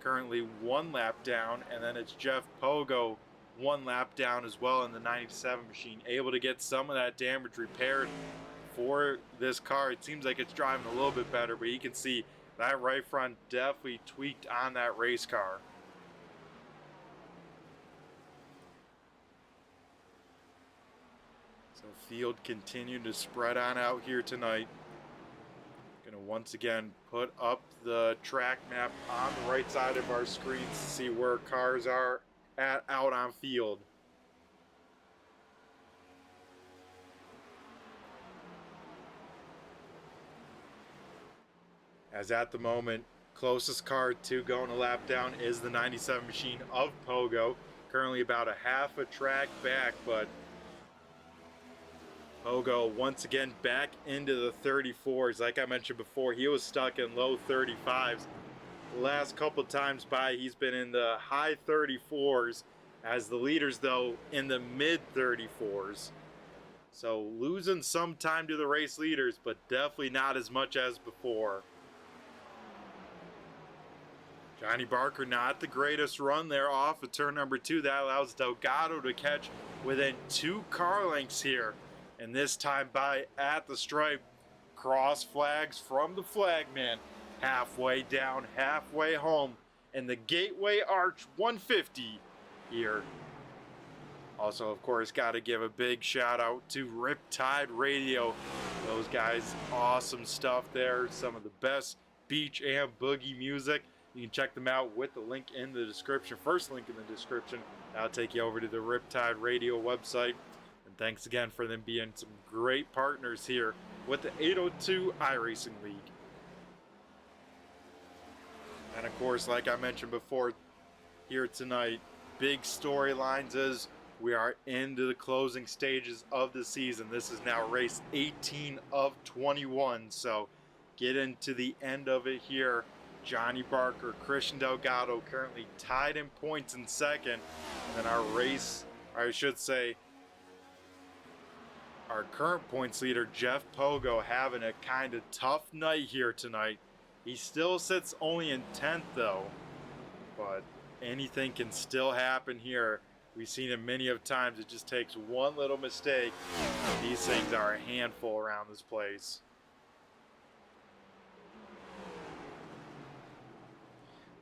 currently 1 lap down. And then it's Jeff Pogo, 1 lap down as well in the 97 machine. Able to get some of that damage repaired for this car. It seems like it's driving a little bit better, but you can see that right front definitely tweaked on that race car. So field continued to spread on out here tonight. Gonna once again put up the track map on the right side of our screens to see where cars are at out on field. As at the moment, closest car to going a lap down is the 97 machine of Pogo. Currently about a half a track back, but Pogo once again back into the 34s. Like I mentioned before, he was stuck in low 35s. The last couple times by, he's been in the high 34s, as the leaders, though, in the mid 34s. So losing some time to the race leaders, but definitely not as much as before. Johnny Barker, not the greatest run there off of turn number 2. That allows Delgado to catch within 2 car lengths here. And this time by at the stripe. Cross flags from the flagman. Halfway down, halfway home. And the Gateway Arch 150 here. Also, of course, got to give a big shout out to Riptide Radio. Those guys, awesome stuff there. Some of the best beach and boogie music. You can check them out with the link in the description. First link in the description. That'll take you over to the Riptide Radio website. And thanks again for them being some great partners here with the 802 iRacing League. And of course, like I mentioned before, here tonight, big storylines is we are into the closing stages of the season. This is now race 18 of 21. So get into the end of it here Johnny Barker, Christian Delgado currently tied in points in second. And then our current points leader, Jeff Pogo, having a kind of tough night here tonight. He still sits only in 10th though, but anything can still happen here. We've seen it many of times. It just takes one little mistake. These things are a handful around this place.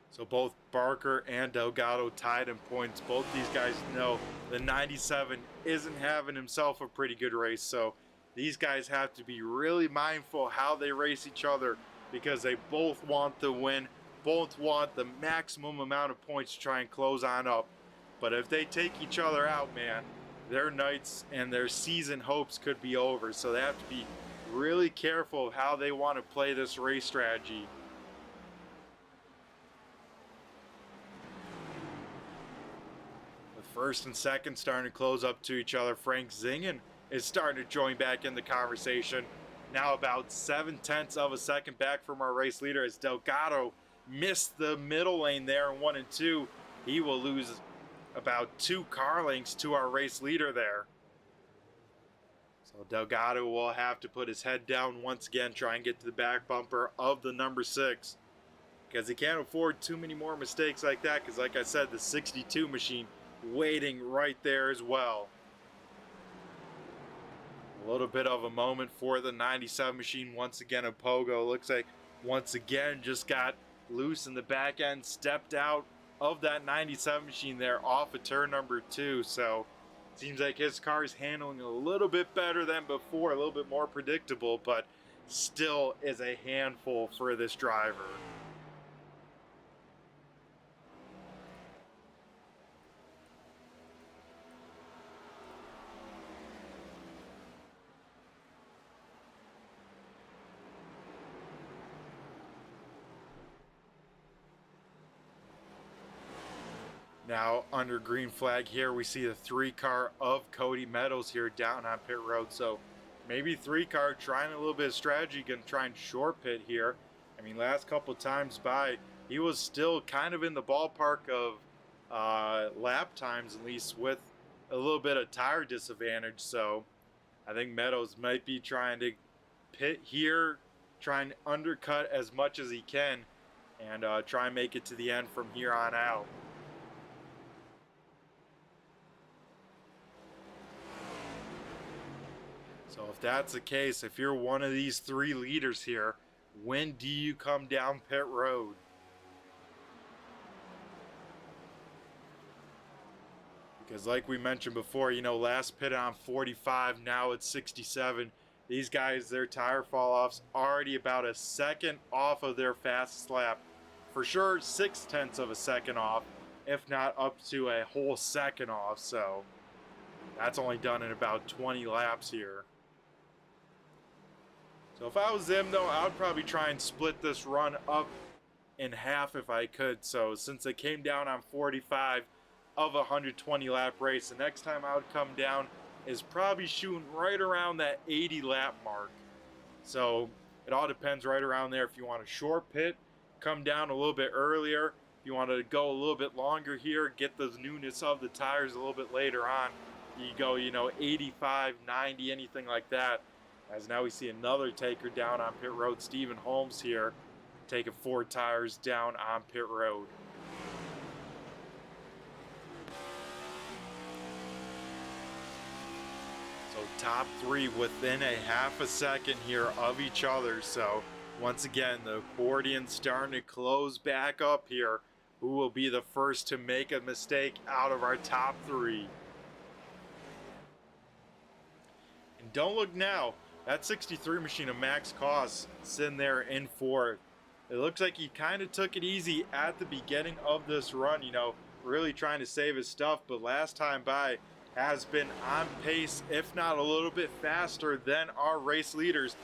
So both Barker and Delgado tied in points. Both these guys know the 97 isn't having himself a pretty good race. So these guys have to be really mindful how they race each other, because they both want the win, both want the maximum amount of points to try and close on up. But if they take each other out, man, their nights and their season hopes could be over. So they have to be really careful of how they want to play this race strategy. With first and second starting to close up to each other, Frank Zingen is starting to join back in the conversation. Now about 0.7 of a second back from our race leader, as Delgado missed the middle lane there in 1 and 2. He will lose about 2 car lengths to our race leader there. So Delgado will have to put his head down once again, try and get to the back bumper of the number 6, because he can't afford too many more mistakes like that, because like I said, the 62 machine waiting right there as well. A little bit of a moment for the 97 machine once again. A Pogo looks like once again just got loose in the back end, stepped out of that 97 machine there off of turn number 2. So seems like his car is handling a little bit better than before, a little bit more predictable, but still is a handful for this driver. Now under green flag here, we see the 3 car of Cody Meadows here down on pit road. So maybe 3 car trying a little bit of strategy, gonna try and short pit here. I mean, last couple times by, he was still kind of in the ballpark of lap times, at least with a little bit of tire disadvantage. So I think Meadows might be trying to pit here, try and undercut as much as he can, and try and make it to the end from here on out. So if that's the case, if you're one of these 3 leaders here, when do you come down pit road? Because like we mentioned before, you know, last pit on 45, now it's 67. These guys, their tire fall offs already about a second off of their fastest lap. For sure, 0.6 of a second off, if not up to a whole second off. So that's only done in about 20 laps here. So if I was them though, I would probably try and split this run up in half if I could. So since they came down on 45 of a 120 lap race, the next time I would come down is probably shooting right around that 80 lap mark. So it all depends right around there. If you want a short pit, come down a little bit earlier. If you want to go a little bit longer here, get the newness of the tires a little bit later on, you go, you know, 85, 90, anything like that. As now we see another taker down on pit road, Stephen Holmes here, taking 4 tires down on pit road. So top 3 within a half a second here of each other. So once again, the accordion starting to close back up here. Who will be the first to make a mistake out of our top 3? And don't look now. That 63 machine of Max Koss sitting there in 4th. It looks like he kind of took it easy at the beginning of this run, you know, really trying to save his stuff. But last time by has been on pace, if not a little bit faster than our race leaders.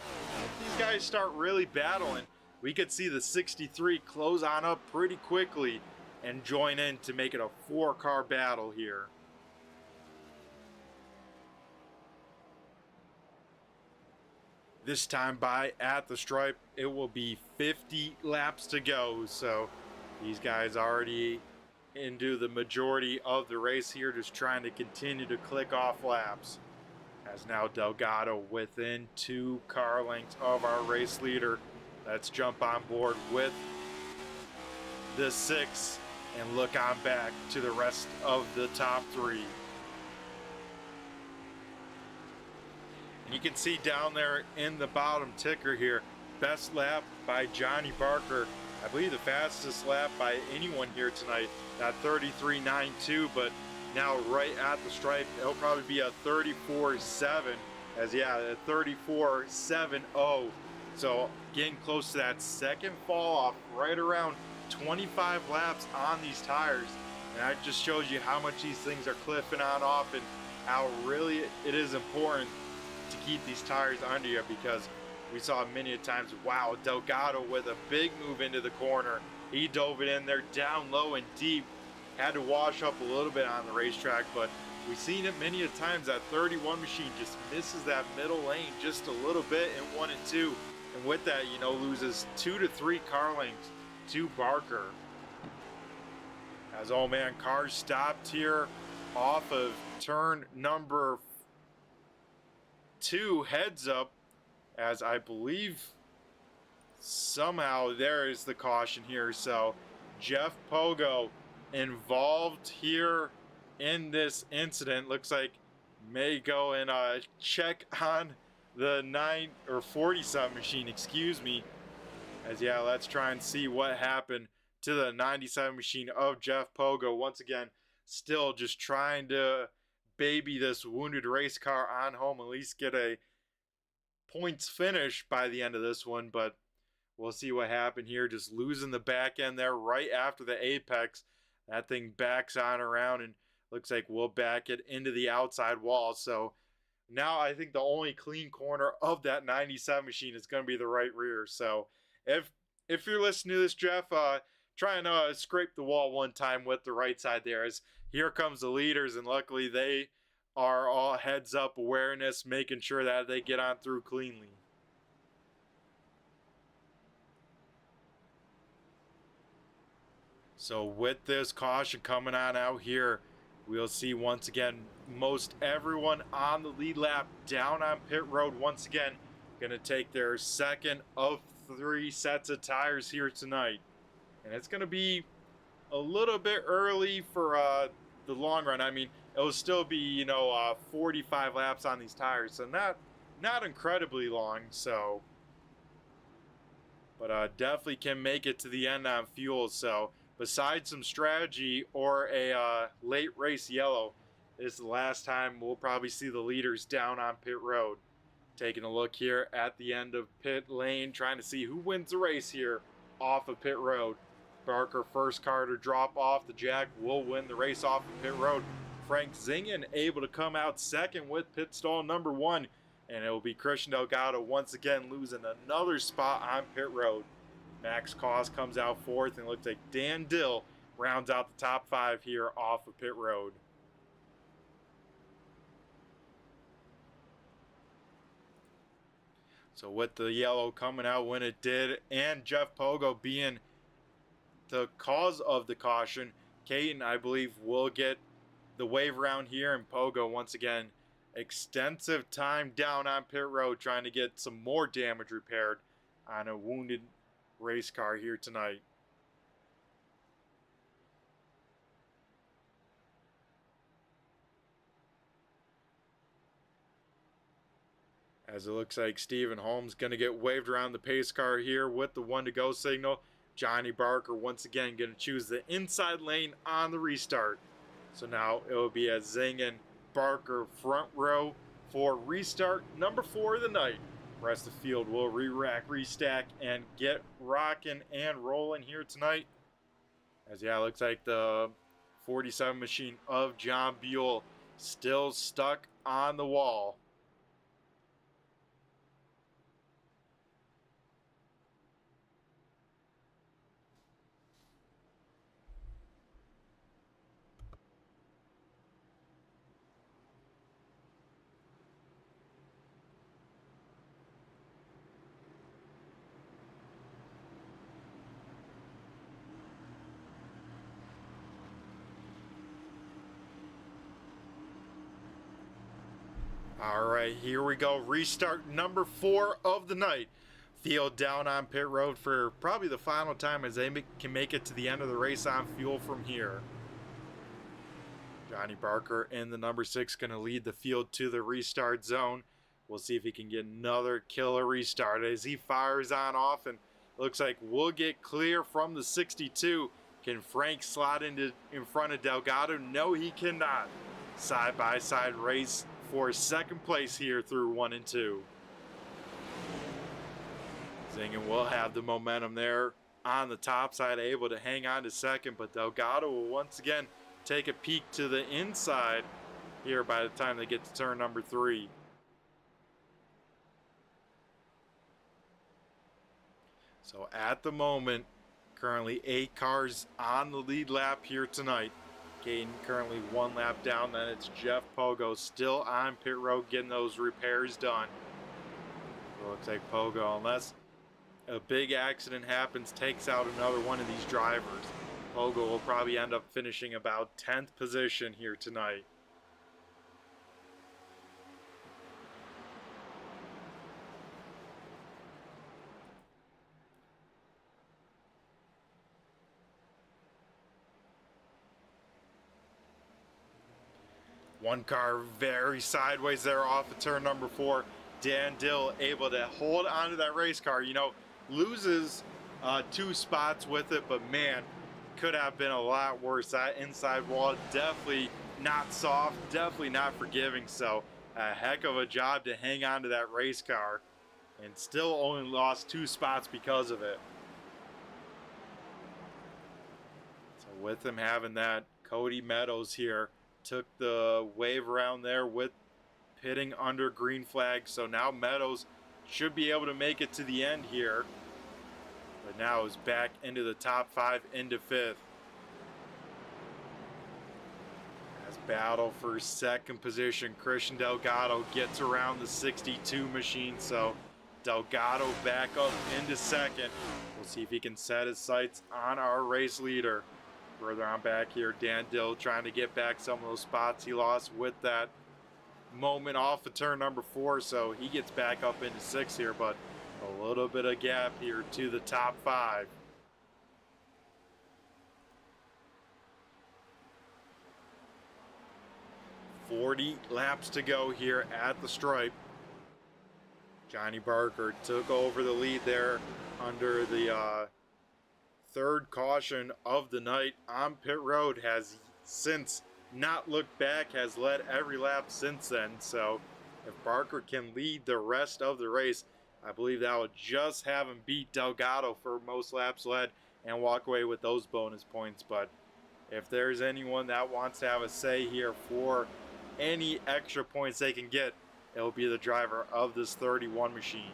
If these guys start really battling, we could see the 63 close on up pretty quickly and join in to make it a 4-car battle here. this time by at the stripe. It will be 50 laps to go. So these guys already into the majority of the race here, just trying to continue to click off laps. As now Delgado within 2 car lengths of our race leader. Let's jump on board with the 6 and look on back to the rest of the top 3. And you can see down there in the bottom ticker here, best lap by Johnny Barker. I believe the fastest lap by anyone here tonight, at 33.92, but now right at the stripe, it'll probably be a 34.7, as yeah, a 34.70. So getting close to that second fall off, right around 25 laps on these tires. And that just shows you how much these things are clipping on off and how really it is important to keep these tires under you, because we saw many times, wow, Delgado with a big move into the corner. He dove it in there down low and deep. Had to wash up a little bit on the racetrack, but we've seen it many a times. That 31 machine just misses that middle lane just a little bit in 1 and 2. And with that, you know, loses 2 to 3 car lengths to Barker. As, oh man, cars stopped here off of turn number 2, heads up, as I believe somehow there is the caution here. So Jeff Pogo involved here in this incident. Looks like may go and check on the 47 machine, excuse me. As yeah, let's try and see what happened to the 97 machine of Jeff Pogo. Once again, still just trying to baby this wounded race car on home, at least get a points finish by the end of this one. But we'll see what happened here. Just losing the back end there right after the apex. That thing backs on around and looks like we'll back it into the outside wall. So now I think the only clean corner of that 97 machine is going to be the right rear. So if you're listening to this, Jeff, try and scrape the wall one time with the right side there, as here comes the leaders, and luckily they are all heads up awareness, making sure that they get on through cleanly. So with this caution coming on out here, we'll see once again most everyone on the lead lap down on pit road once again going to take their second of 3 sets of tires here tonight. And it's going to be a little bit early for the long run. I mean, it'll still be, you know, 45 laps on these tires, so not incredibly long. So, but definitely can make it to the end on fuel. So besides some strategy or a late race yellow, this is the last time we'll probably see the leaders down on pit road. Taking a look here at the end of pit lane, trying to see who wins the race here off of pit road. Barker, first car to drop off the jack, will win the race off of pit road. Frank Zingen able to come out second with pit stall number 1. And it will be Christian Delgado once again losing another spot on pit road. Max Koss comes out 4th, and it looks like Dan Dill rounds out the top 5 here off of pit road. So with the yellow coming out when it did, and Jeff Pogo being the cause of the caution, Caden, I believe, will get the wave around here, and Pogo once again extensive time down on pit road trying to get some more damage repaired on a wounded race car here tonight. As it looks like Stephen Holmes going to get waved around the pace car here with the 1 to go signal. Johnny Barker once again going to choose the inside lane on the restart. So now it will be a Zingen Barker front row for restart number 4 of the night. Rest of the field will re-rack, restack, and get rocking and rolling here tonight. As yeah, it looks like the 47 machine of John Buell still stuck on the wall. All right, here we go. Restart number 4 of the night. Field down on pit road for probably the final time as they can make it to the end of the race on fuel from here. Johnny Barker in the number 6 going to lead the field to the restart zone. We'll see if he can get another killer restart as he fires on off, and looks like we'll get clear from the 62. Can Frank slot in front of Delgado? No, he cannot. Side-by-side race for second place here through 1 and 2. Zingen will have the momentum there on the top side, able to hang on to second, but Delgado will once again take a peek to the inside here by the time they get to turn number 3. So at the moment, currently 8 cars on the lead lap here tonight. Caden currently 1 lap down, then it's Jeff Pogo still on pit road getting those repairs done. So it looks like Pogo, unless a big accident happens, takes out another one of these drivers, Pogo will probably end up finishing about 10th position here tonight. One car very sideways there off of turn number 4. Dan Dill able to hold onto that race car. You know, loses 2 spots with it, but man, could have been a lot worse. That inside wall, definitely not soft, definitely not forgiving. So a heck of a job to hang on to that race car, and still only lost 2 spots because of it. So with him having that, Cody Meadows here took the wave around there with pitting under green flag. So now Meadows should be able to make it to the end here, but now is back into the top 5 into 5th. As battle for second position, Christian Delgado gets around the 62 machine, so Delgado back up into second. We'll see if he can set his sights on our race leader. Further on back here, Dan Dill trying to get back some of those spots he lost with that moment off of turn number 4, so he gets back up into 6th here, but a little bit of gap here to the top 5. 40 laps to go here at the stripe. Johnny Barker took over the lead there under the 3rd caution of the night on pit road, has since not looked back, has led every lap since then. So if Barker can lead the rest of the race, I believe that will just have him beat Delgado for most laps led and walk away with those bonus points. But if there's anyone that wants to have a say here for any extra points they can get, it will be the driver of this 31 machine.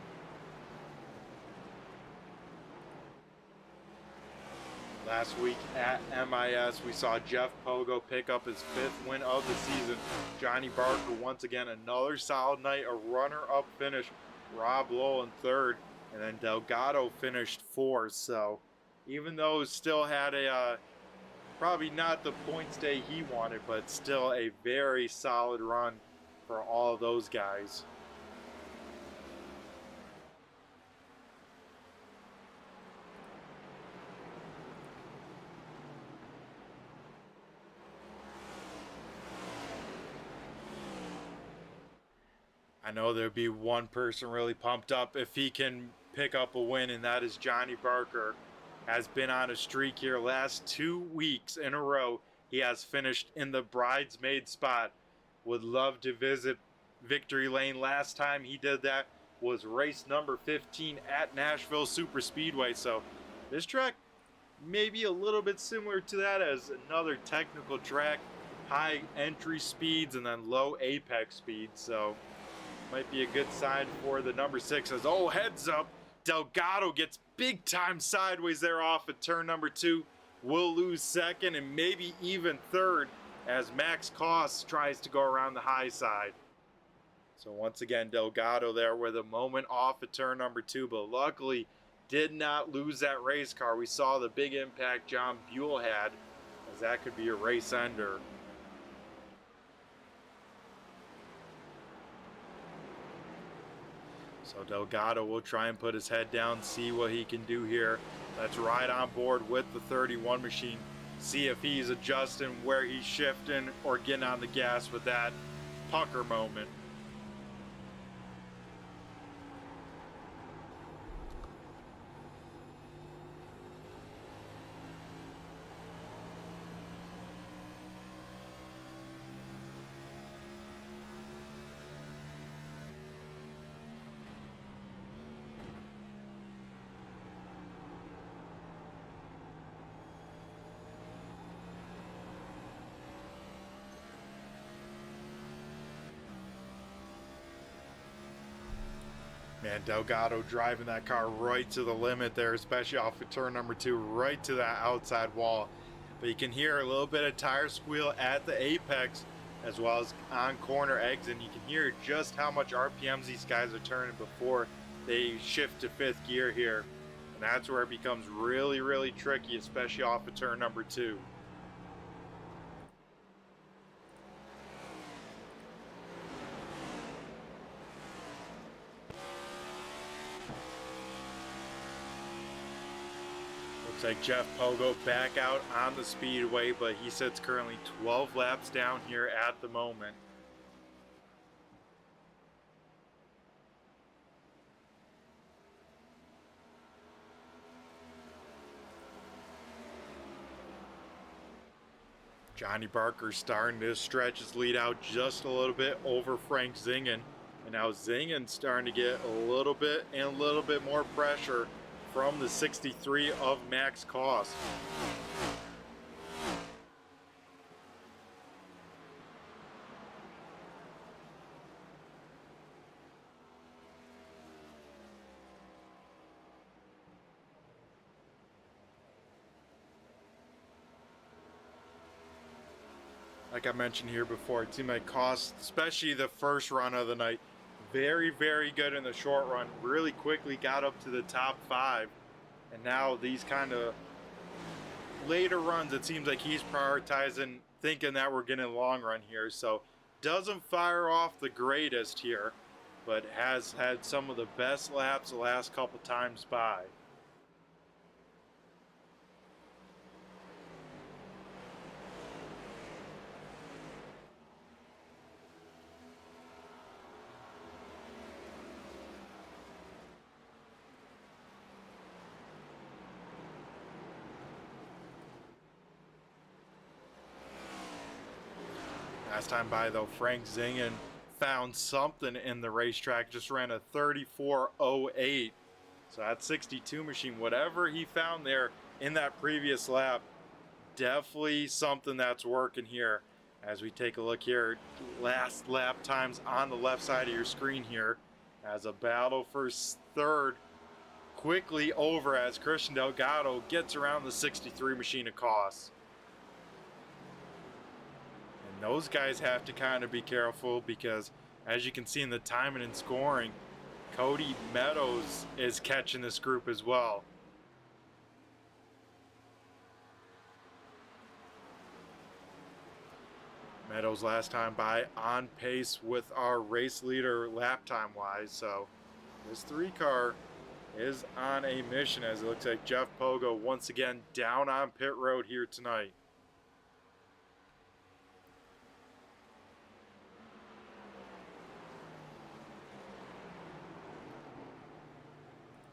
Last week at MIS, we saw Jeff Pogo pick up his 5th win of the season. Johnny Barker, once again, another solid night, a runner-up finish. Rob Lowell in 3rd, and then Delgado finished 4th. So even though still had a probably not the points day he wanted, but still a very solid run for all of those guys. I know there'd be one person really pumped up if he can pick up a win, and that is Johnny Barker. Has been on a streak here last 2 weeks in a row. He has finished in the bridesmaid spot. Would love to visit Victory Lane. Last time he did that was race number 15 at Nashville Super Speedway. So this track may be a little bit similar to that, as another technical track, high entry speeds and then low apex speeds. So might be a good sign for the number 6. As oh, heads up, Delgado gets big time sideways there off at turn number 2. Will lose 2nd and maybe even 3rd as Max Koss tries to go around the high side. So once again, Delgado there with a moment off at turn number 2, but luckily did not lose that race car. We saw the big impact John Buell had, as that could be a race ender. So Delgado will try and put his head down, see what he can do here. Let's ride on board with the 31 machine. See if he's adjusting, where he's shifting, or getting on the gas with that pucker moment. Man, Delgado driving that car right to the limit there, especially off of turn number 2, right to that outside wall. But you can hear a little bit of tire squeal at the apex, as well as on corner exit. You can hear just how much RPMs these guys are turning before they shift to 5th gear here. And that's where it becomes really, really tricky, especially off of turn number 2. Like Jeff Pogo back out on the speedway, but he sits currently 12 laps down here at the moment. Johnny Barker starting to stretch his lead out just a little bit over Frank Zingen, and now Zingen starting to get a little bit more pressure from the 63 of Max Koss. Like I mentioned here before, it seemed like Koss, especially the first run of the night, very, very good in the short run. Really quickly got up to the top 5. And now these kind of later runs, it seems like he's prioritizing, thinking that we're getting a long run here. So doesn't fire off the greatest here, but has had some of the best laps the last couple times by. Last time by though, Frank Zingen found something in the racetrack, just ran a 34.08. So that 62 machine, whatever he found there in that previous lap, definitely something that's working here. As we take a look here, last lap times on the left side of your screen here, as a battle for 3rd quickly over as Christian Delgado gets around the 63 machine of Koss. Those guys have to kind of be careful because, as you can see in the timing and scoring, Cody Meadows is catching this group as well. Meadows last time by on pace with our race leader lap time wise, so this 3 car is on a mission, as it looks like Jeff Pogo once again down on pit road here tonight.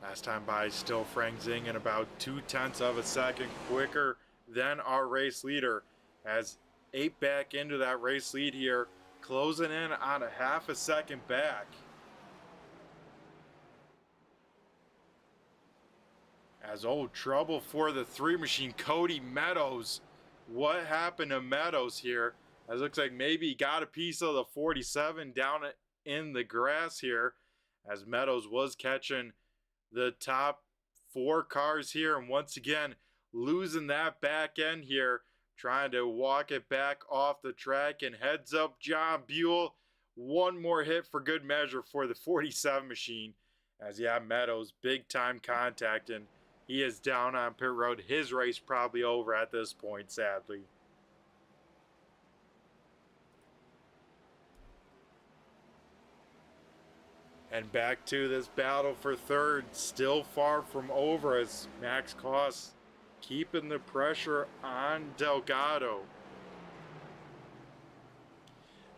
Last time by, still Frank Zingen about 0.2 of a second quicker than our race leader, as 8 back into that race lead here, closing in on a half a second back. As old trouble for the 3 machine, Cody Meadows. What happened to Meadows here? As it looks like maybe he got a piece of the 47 down in the grass here, as Meadows was catching the top 4 cars here, and once again losing that back end here, trying to walk it back off the track. And heads up John Buell, one more hit for good measure for the 47 machine, as Meadows big time contact, and he is down on pit road. His race probably over at this point, sadly. And back to this battle for third, still far from over as Max Koss keeping the pressure on Delgado.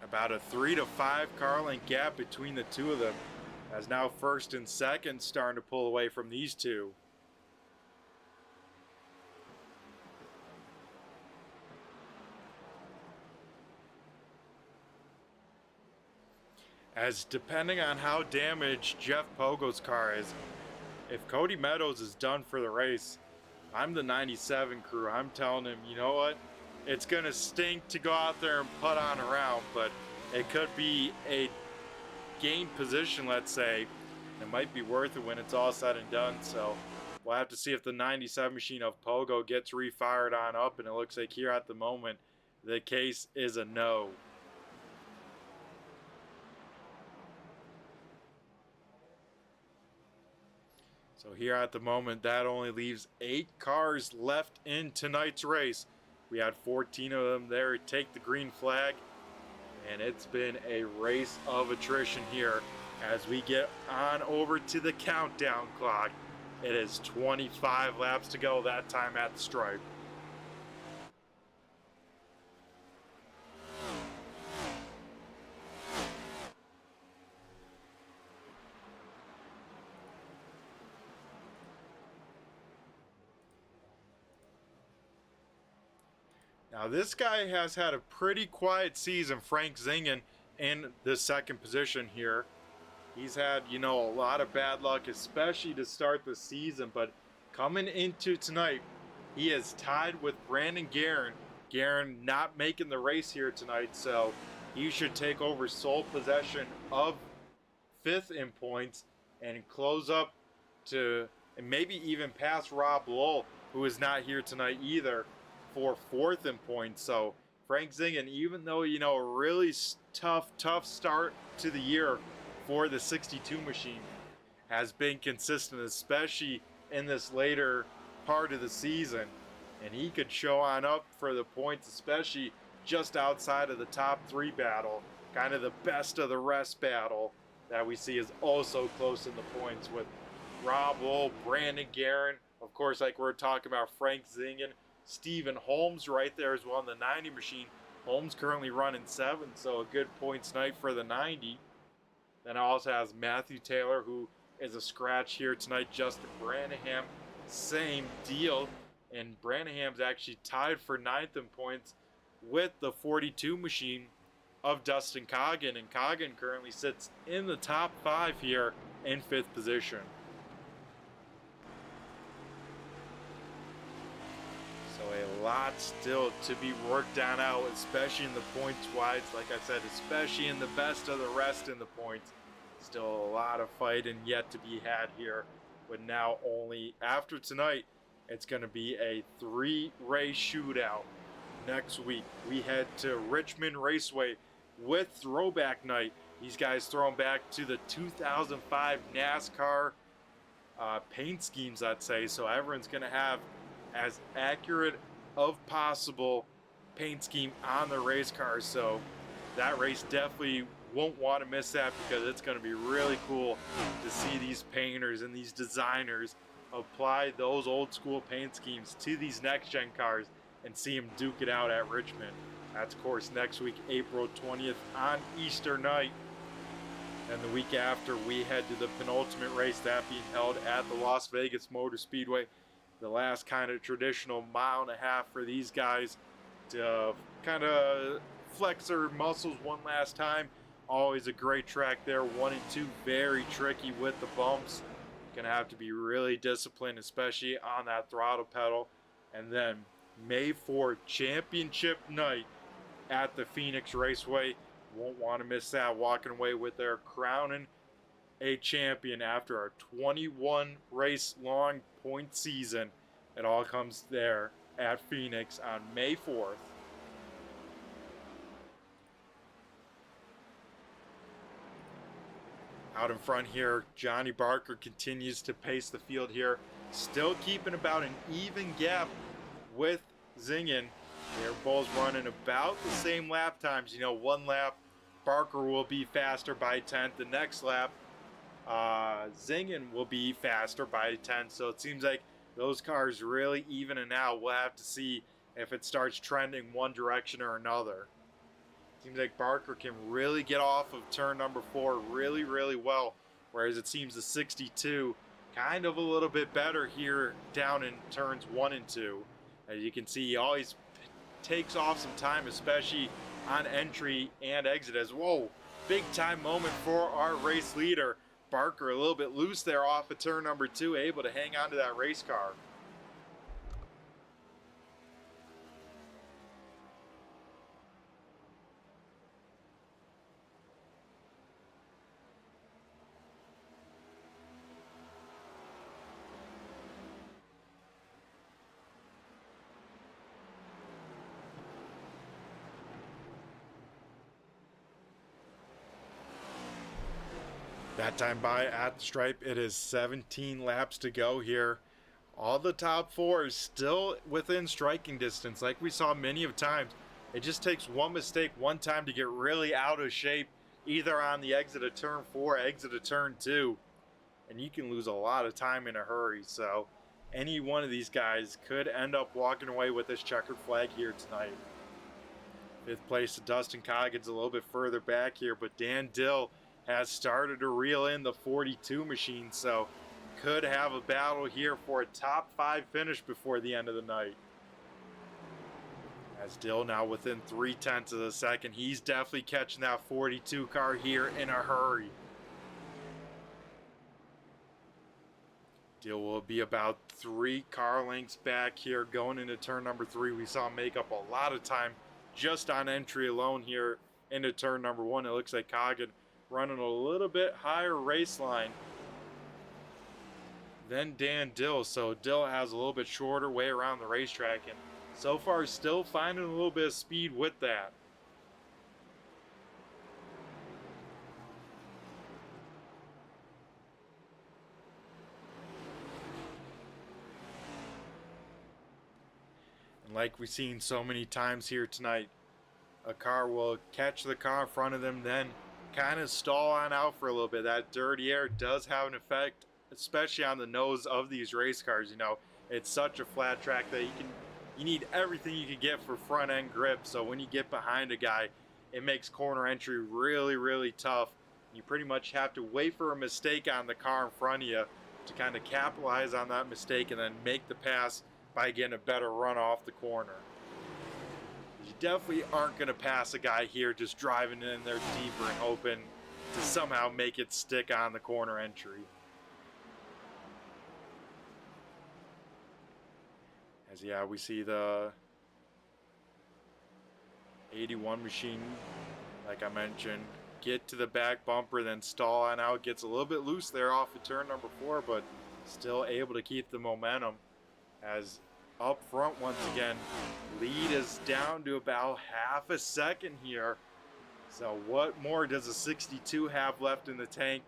About a 3 to 5 car length gap between the two of them, as now first and second starting to pull away from these two. As depending on how damaged Jeff Pogo's car is, if Cody Meadows is done for the race, I'm the 97 crew. I'm telling him, you know what? It's going to stink to go out there and put on around, but it could be a gained position, let's say. It might be worth it when it's all said and done. So we'll have to see if the 97 machine of Pogo gets refired on up, and it looks like here at the moment, the case is a no. So here at the moment, that only leaves 8 cars left in tonight's race. We had 14 of them there take the green flag, and it's been a race of attrition here as we get on over to the countdown clock. It is 25 laps to go that time at the stripe. Now this guy has had a pretty quiet season, Frank Zingen, in the second position here. He's had, you know, a lot of bad luck, especially to start the season, but coming into tonight, he is tied with Brandon Guerin. Guerin not making the race here tonight, so he should take over sole possession of 5th in points and close up to, and maybe even pass Rob Lowell, who is not here tonight either, for 4th in points. So Frank Zingen, even though, you know, a really tough start to the year for the 62 machine, has been consistent, especially in this later part of the season, and he could show on up for the points, especially just outside of the top 3 battle. Kind of the best of the rest battle that we see is also close in the points with Rob Lowell, Brandon Guerin, of course, like we're talking about, Frank Zingen, Stephen Holmes right there as well in the 90 machine. Holmes currently running 7, so a good points night for the 90. Then it also has Matthew Taylor, who is a scratch here tonight. Justin Branham, same deal. And Branham's actually tied for 9th in points with the 42 machine of Dustin Coggin. And Coggin currently sits in the top 5 here in 5th position. A lot still to be worked on out, especially in the points wise. Like I said, especially in the best of the rest in the points. Still a lot of fighting yet to be had here. But now only after tonight, it's going to be a 3-race shootout. Next week, we head to Richmond Raceway with Throwback Night. These guys throwing back to the 2005 NASCAR paint schemes, I'd say. So everyone's going to have as accurate of possible paint scheme on the race cars, so that race definitely won't want to miss that, because it's going to be really cool to see these painters and these designers apply those old school paint schemes to these next gen cars and see them duke it out at Richmond. That's of course next week, April 20th on Easter night. And the week after, we head to the penultimate race, that being held at the Las Vegas Motor Speedway. The last kind of traditional 1.5 miles for these guys to kind of flex their muscles one last time. Always a great track there. 1 and 2, very tricky with the bumps. Gonna have to be really disciplined, especially on that throttle pedal. And then May 4th, championship night at the Phoenix Raceway. Won't want to miss that. Walking away with their crowning a champion after a 21 race long point season. It all comes there at Phoenix on May 4th. Out in front here, Johnny Barker continues to pace the field here, still keeping about an even gap with Zingen. They're both running about the same lap times. You know, one lap Barker will be faster by 10th. The next lap Zingen will be faster by 10. So it seems like those cars really evening out. We'll have to see if it starts trending one direction or another. Seems like Barker can really get off of turn number 4 really, really well, whereas it seems the 62 kind of a little bit better here down in turns 1 and 2. As you can see, he always takes off some time, especially on entry and exit. As whoa, big time moment for our race leader. Barker a little bit loose there off of turn number 2, able to hang on to that race car. That time by at the stripe, it is 17 laps to go here. All the top 4 is still within striking distance, like we saw many of times. It just takes one mistake one time to get really out of shape, either on the exit of turn 4, exit of turn 2, and you can lose a lot of time in a hurry. So any one of these guys could end up walking away with this checkered flag here tonight. 5th place to Dustin Coggins a little bit further back here, but Dan Dill has started to reel in the 42 machine, so could have a battle here for a top 5 finish before the end of the night. As Dill now within 0.3 of a second, he's definitely catching that 42 car here in a hurry. Dill will be about 3 car lengths back here going into turn number 3. We saw him make up a lot of time just on entry alone here into turn number 1. It looks like Coggin running a little bit higher race line than Dan Dill, so Dill has a little bit shorter way around the racetrack, and so far still finding a little bit of speed with that. And like we've seen so many times here tonight, a car will catch the car in front of them, then kind of stall on out for a little bit. That dirty air does have an effect, especially on the nose of these race cars. You know, it's such a flat track that you need everything you can get for front end grip. So when you get behind a guy, it makes corner entry really, really tough. You pretty much have to wait for a mistake on the car in front of you to kind of capitalize on that mistake and then make the pass by getting a better run off the corner. You definitely aren't going to pass a guy here just driving in there deeper and hoping to somehow make it stick on the corner entry. As yeah, we see the 81 machine, like I mentioned, get to the back bumper, then stall on out. Gets a little bit loose there off of turn number 4, but still able to keep the momentum. As up front once again, lead is down to about half a second here. So what more does a 62 have left in the tank?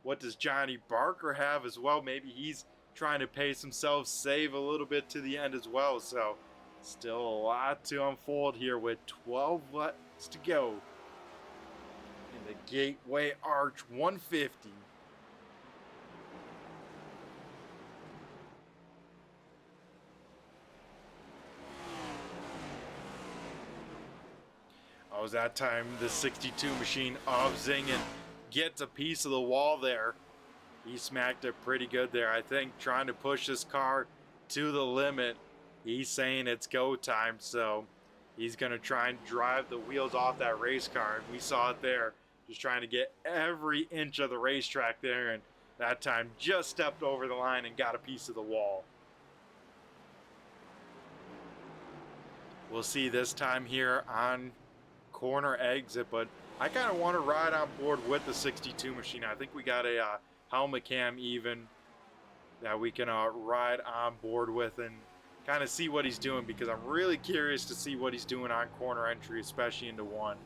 What does Johnny Barker have as well? Maybe he's trying to pace himself, save a little bit to the end as well. So still a lot to unfold here with 12 laps to go in the Gateway Arch 150. Oh, was that time the 62 machine of Zingen gets a piece of the wall there. He smacked it pretty good there. I think trying to push this car to the limit. He's saying it's go time, so he's going to try and drive the wheels off that race car. We saw it there, just trying to get every inch of the racetrack there, and that time just stepped over the line and got a piece of the wall. We'll see this time here on corner exit, but I kind of want to ride on board with the 62 machine. I think we got a helmet cam even that we can ride on board with and kind of see what he's doing, because I'm really curious to see what he's doing on corner entry, especially into 1.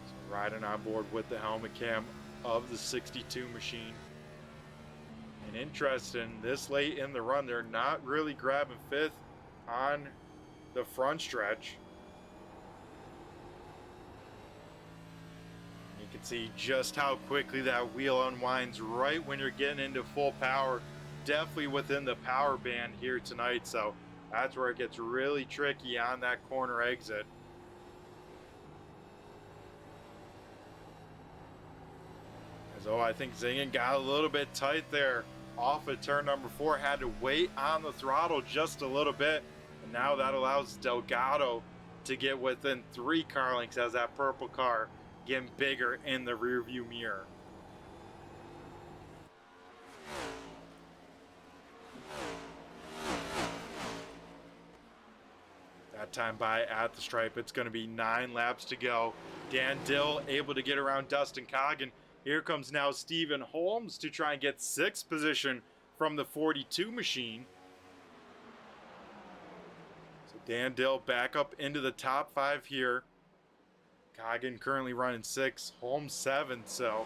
So riding on board with the helmet cam of the 62 machine. And interesting, this late in the run, they're not really grabbing 5th on the front stretch. You can see just how quickly that wheel unwinds right when you're getting into full power. Definitely within the power band here tonight, so that's where it gets really tricky on that corner exit. So I think Zingen got a little bit tight there off of turn number 4, had to wait on the throttle just a little bit, and now that allows Delgado to get within 3 car lengths as that purple car getting bigger in the rear view mirror. That time by at the stripe, it's going to be 9 laps to go. Dan Dill able to get around Dustin Coggin. Here comes now Stephen Holmes to try and get 6th position from the 42 machine. So Dan Dill back up into the top 5 here. Coggin currently running 6th, Holmes 7th. So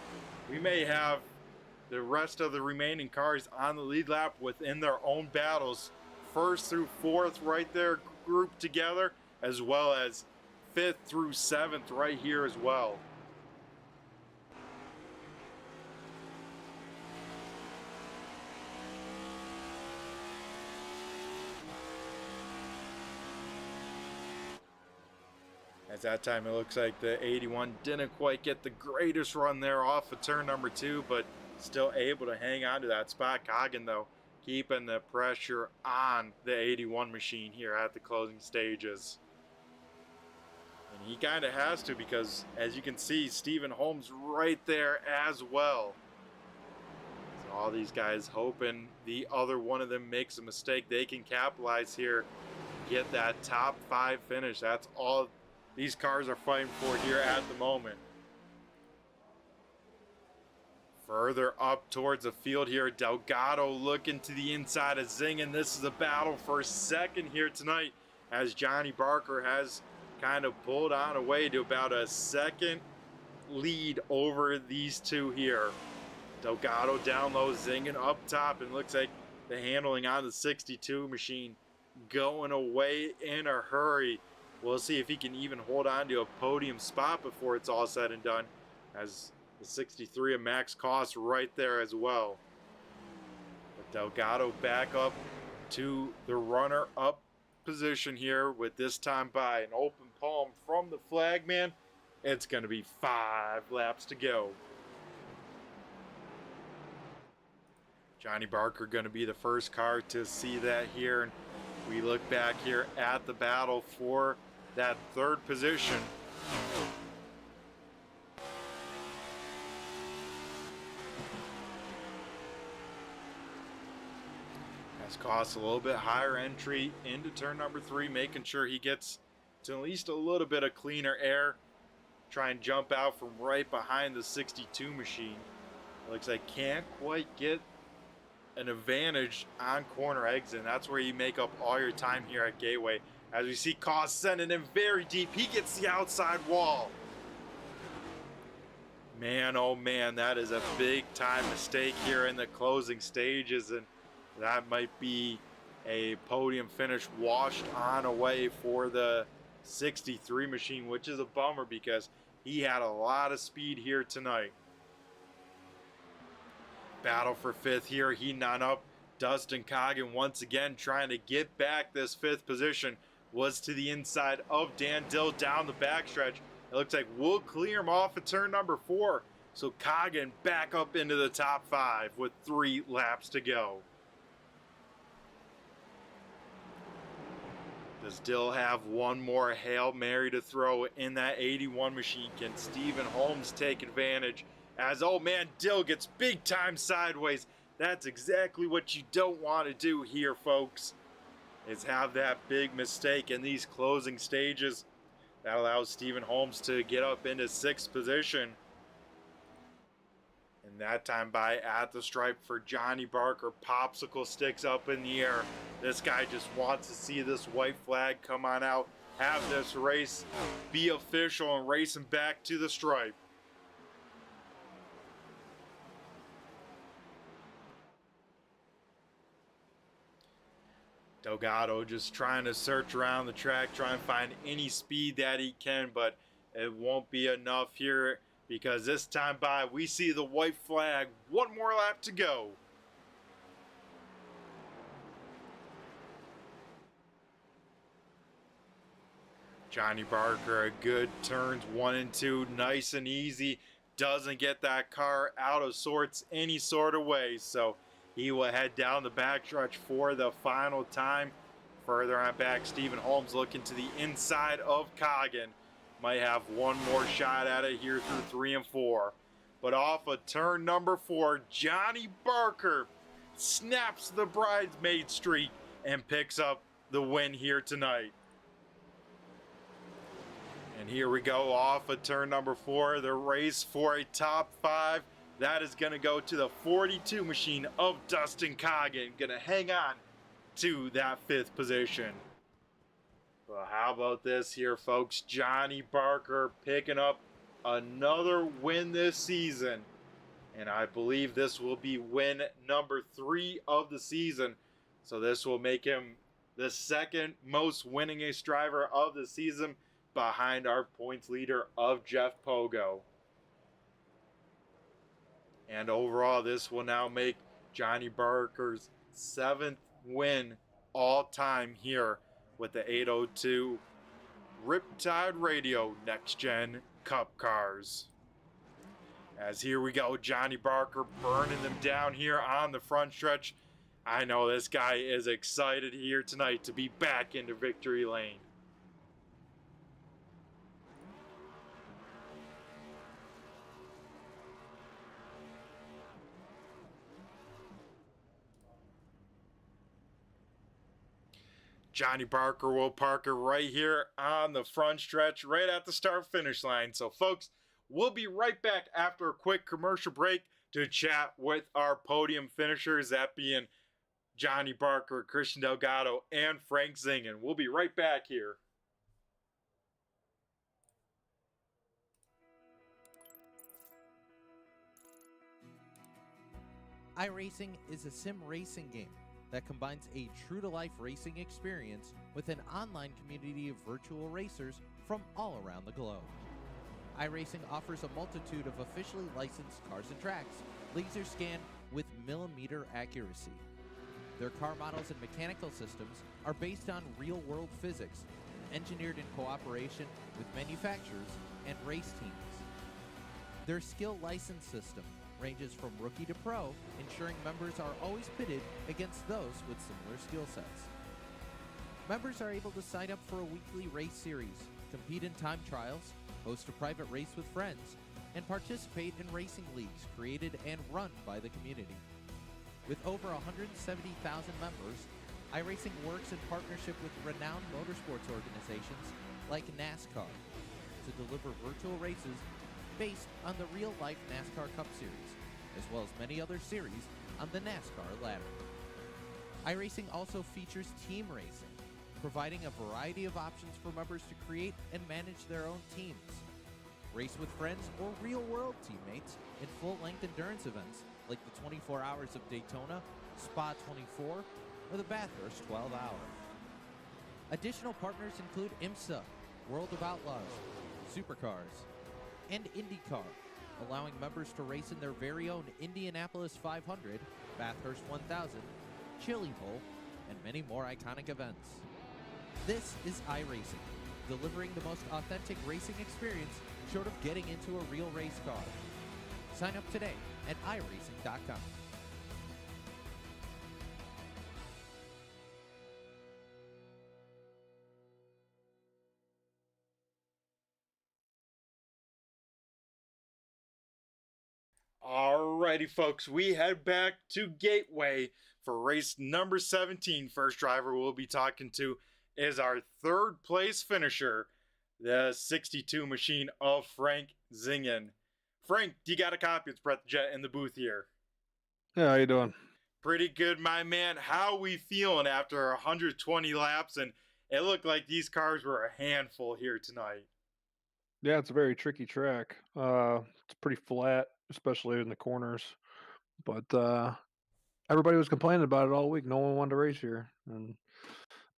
we may have the rest of the remaining cars on the lead lap within their own battles. 1st through 4th right there grouped together, as well as 5th through 7th right here as well. At that time, it looks like the 81 didn't quite get the greatest run there off of turn number 2, but still able to hang on to that spot. Coggin, though, keeping the pressure on the 81 machine here at the closing stages. And he kind of has to, because as you can see, Stephen Holmes right there as well. So all these guys hoping the other one of them makes a mistake. They can capitalize here, get that top 5 finish. That's all these cars are fighting for here at the moment. Further up towards the field here, Delgado looking to the inside of Zingen. This is a battle for 2nd here tonight, as Johnny Barker has kind of pulled on away to about a 2nd lead over these two here. Delgado down low, Zingen up top, and looks like the handling on the 62 machine going away in a hurry. We'll see if he can even hold on to a podium spot before it's all said and done, as the 63 of Max Koss right there as well. But Delgado back up to the runner-up position here with this time by an open palm from the flagman. It's going to be 5 laps to go. Johnny Barker going to be the first car to see that here. And we look back here at the battle for that 3rd position. Has cost a little bit higher entry into turn number 3, making sure he gets to at least a little bit of cleaner air. Try and jump out from right behind the 62 machine. Looks like can't quite get an advantage on corner exit. That's where you make up all your time here at Gateway. As we see Koss sending him very deep. He gets the outside wall. Man, oh man, that is a big time mistake here in the closing stages, and that might be a podium finish washed on away for the 63 machine, which is a bummer because he had a lot of speed here tonight. Battle for 5th here, heating on up. Dustin Coggin once again trying to get back this 5th position. Was to the inside of Dan Dill down the backstretch. It looks like we'll clear him off at turn number 4. So Coggin back up into the top 5 with 3 laps to go. Does Dill have one more Hail Mary to throw in that 81 machine? Can Stephen Holmes take advantage? As, oh man, Dill gets big time sideways. That's exactly what you don't want to do here, folks, is have that big mistake in these closing stages. That allows Stephen Holmes to get up into 6th position. And that time by at the stripe for Johnny Barker. Popsicle sticks up in the air. This guy just wants to see this white flag come on out, have this race be official, and race him back to the stripe. Delgado just trying to search around the track, trying to find any speed that he can, but it won't be enough here because this time by we see the white flag. One more lap to go. Johnny Barker, a good turns 1 and 2, nice and easy. Doesn't get that car out of sorts any sort of way, so he will head down the backstretch for the final time. Further on back, Stephen Holmes looking to the inside of Coggin. Might have one more shot at it here through 3 and 4. But off of turn number 4, Johnny Barker snaps the bridesmaid streak and picks up the win here tonight. And here we go off of turn number 4, the race for a top 5. That is going to go to the 42 machine of Dustin Coggin. Going to hang on to that 5th position. Well, how about this here, folks? Johnny Barker picking up another win this season. And I believe this will be win number 3 of the season. So this will make him the 2nd most winningest driver of the season, behind our points leader of Jeff Pogo. And overall, this will now make Johnny Barker's 7th win all time here with the 802 Riptide Radio Next Gen Cup Cars. As here we go, Johnny Barker burning them down here on the front stretch. I know this guy is excited here tonight to be back into victory lane. Johnny Barker will park it right here on the front stretch, right at the start-finish line. So, folks, we'll be right back after a quick commercial break to chat with our podium finishers, that being Johnny Barker, Christian Delgado, and Frank Zingen. We'll be right back here. iRacing is a sim racing game that combines a true-to-life racing experience with an online community of virtual racers from all around the globe. iRacing offers a multitude of officially licensed cars and tracks, laser scanned with millimeter accuracy. Their car models and mechanical systems are based on real-world physics, engineered in cooperation with manufacturers and race teams. Their skill license system ranges from rookie to pro, ensuring members are always pitted against those with similar skill sets. Members are able to sign up for a weekly race series, compete in time trials, host a private race with friends, and participate in racing leagues created and run by the community. With over 170,000 members, iRacing works in partnership with renowned motorsports organizations like NASCAR to deliver virtual races based on the real-life NASCAR Cup Series, as well as many other series on the NASCAR ladder. iRacing also features team racing, providing a variety of options for members to create and manage their own teams. Race with friends or real-world teammates in full-length endurance events like the 24 Hours of Daytona, Spa 24, or the Bathurst 12 Hour. Additional partners include IMSA, World of Outlaws, Supercars, and IndyCar, allowing members to race in their very own Indianapolis 500, Bathurst 1000, Chili Bowl, and many more iconic events. This is iRacing, delivering the most authentic racing experience short of getting into a real race car. Sign up today at iRacing.com. Alrighty, folks, we head back to Gateway for race number 17. First driver we'll be talking to is our 3rd place finisher, the 62 machine of Frank Zingen. Frank, you got a copy? It's Brett the Jet in the booth here. Yeah, how you doing? Pretty good, my man. How we feeling after 120 laps? And it looked like these cars were a handful here tonight. Yeah, it's a very tricky track. It's pretty flat, especially in the corners. But everybody was complaining about it all week. No one wanted to race here, and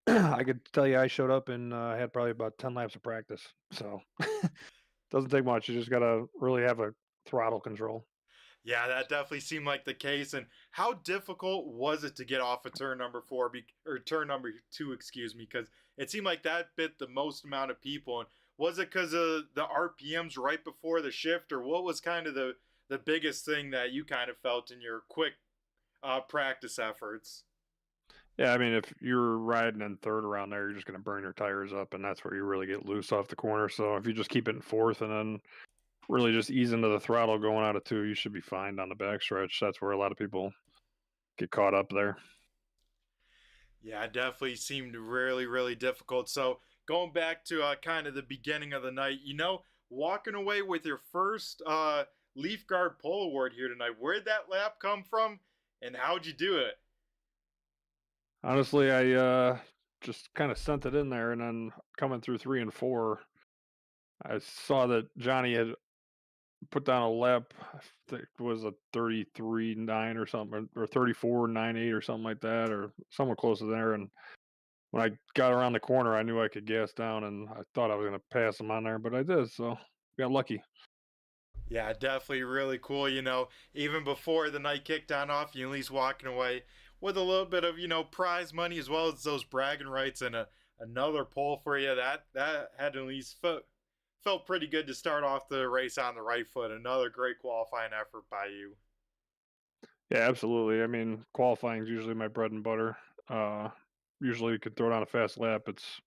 I could tell you, I showed up and had probably about 10 laps of practice. So doesn't take much. You just gotta really have a throttle control. Yeah, that definitely seemed like the case. And how difficult was it to get off of turn number four, or turn number two, excuse me, because it seemed like that bit the most amount of people. And was it because of the RPMs right before the shift, or what was kind of the biggest thing that you kind of felt in your quick practice efforts? Yeah, I mean, if you're riding in third around there, you're just gonna burn your tires up, and that's where you really get loose off the corner. So if you just keep it in fourth and then really just ease into the throttle going out of two, you should be fine down the backstretch. That's where a lot of people get caught up there. Yeah, it definitely seemed really, really difficult. So going back to kind of the beginning of the night, walking away with your first Leaf Guard Pole Award here tonight, where'd that lap come from, and how'd you do it? Honestly, I just kind of sent it in there, and then coming through three and four, I saw that Johnny had put down a lap. I think it was a 33.9 or something, or 34.98 or something like that, or somewhere close to there. And when I got around the corner, I knew I could gas down, and I thought I was going to pass him on there, but I did. So got lucky. Yeah, definitely really cool. Even before the night kicked on off, you at least walking away with a little bit of, prize money as well as those bragging rights and another pole for you. That had at least felt pretty good to start off the race on the right foot. Another great qualifying effort by you. Yeah, absolutely. I mean, qualifying is usually my bread and butter. Uh, Usually, you could throw down a fast lap. It's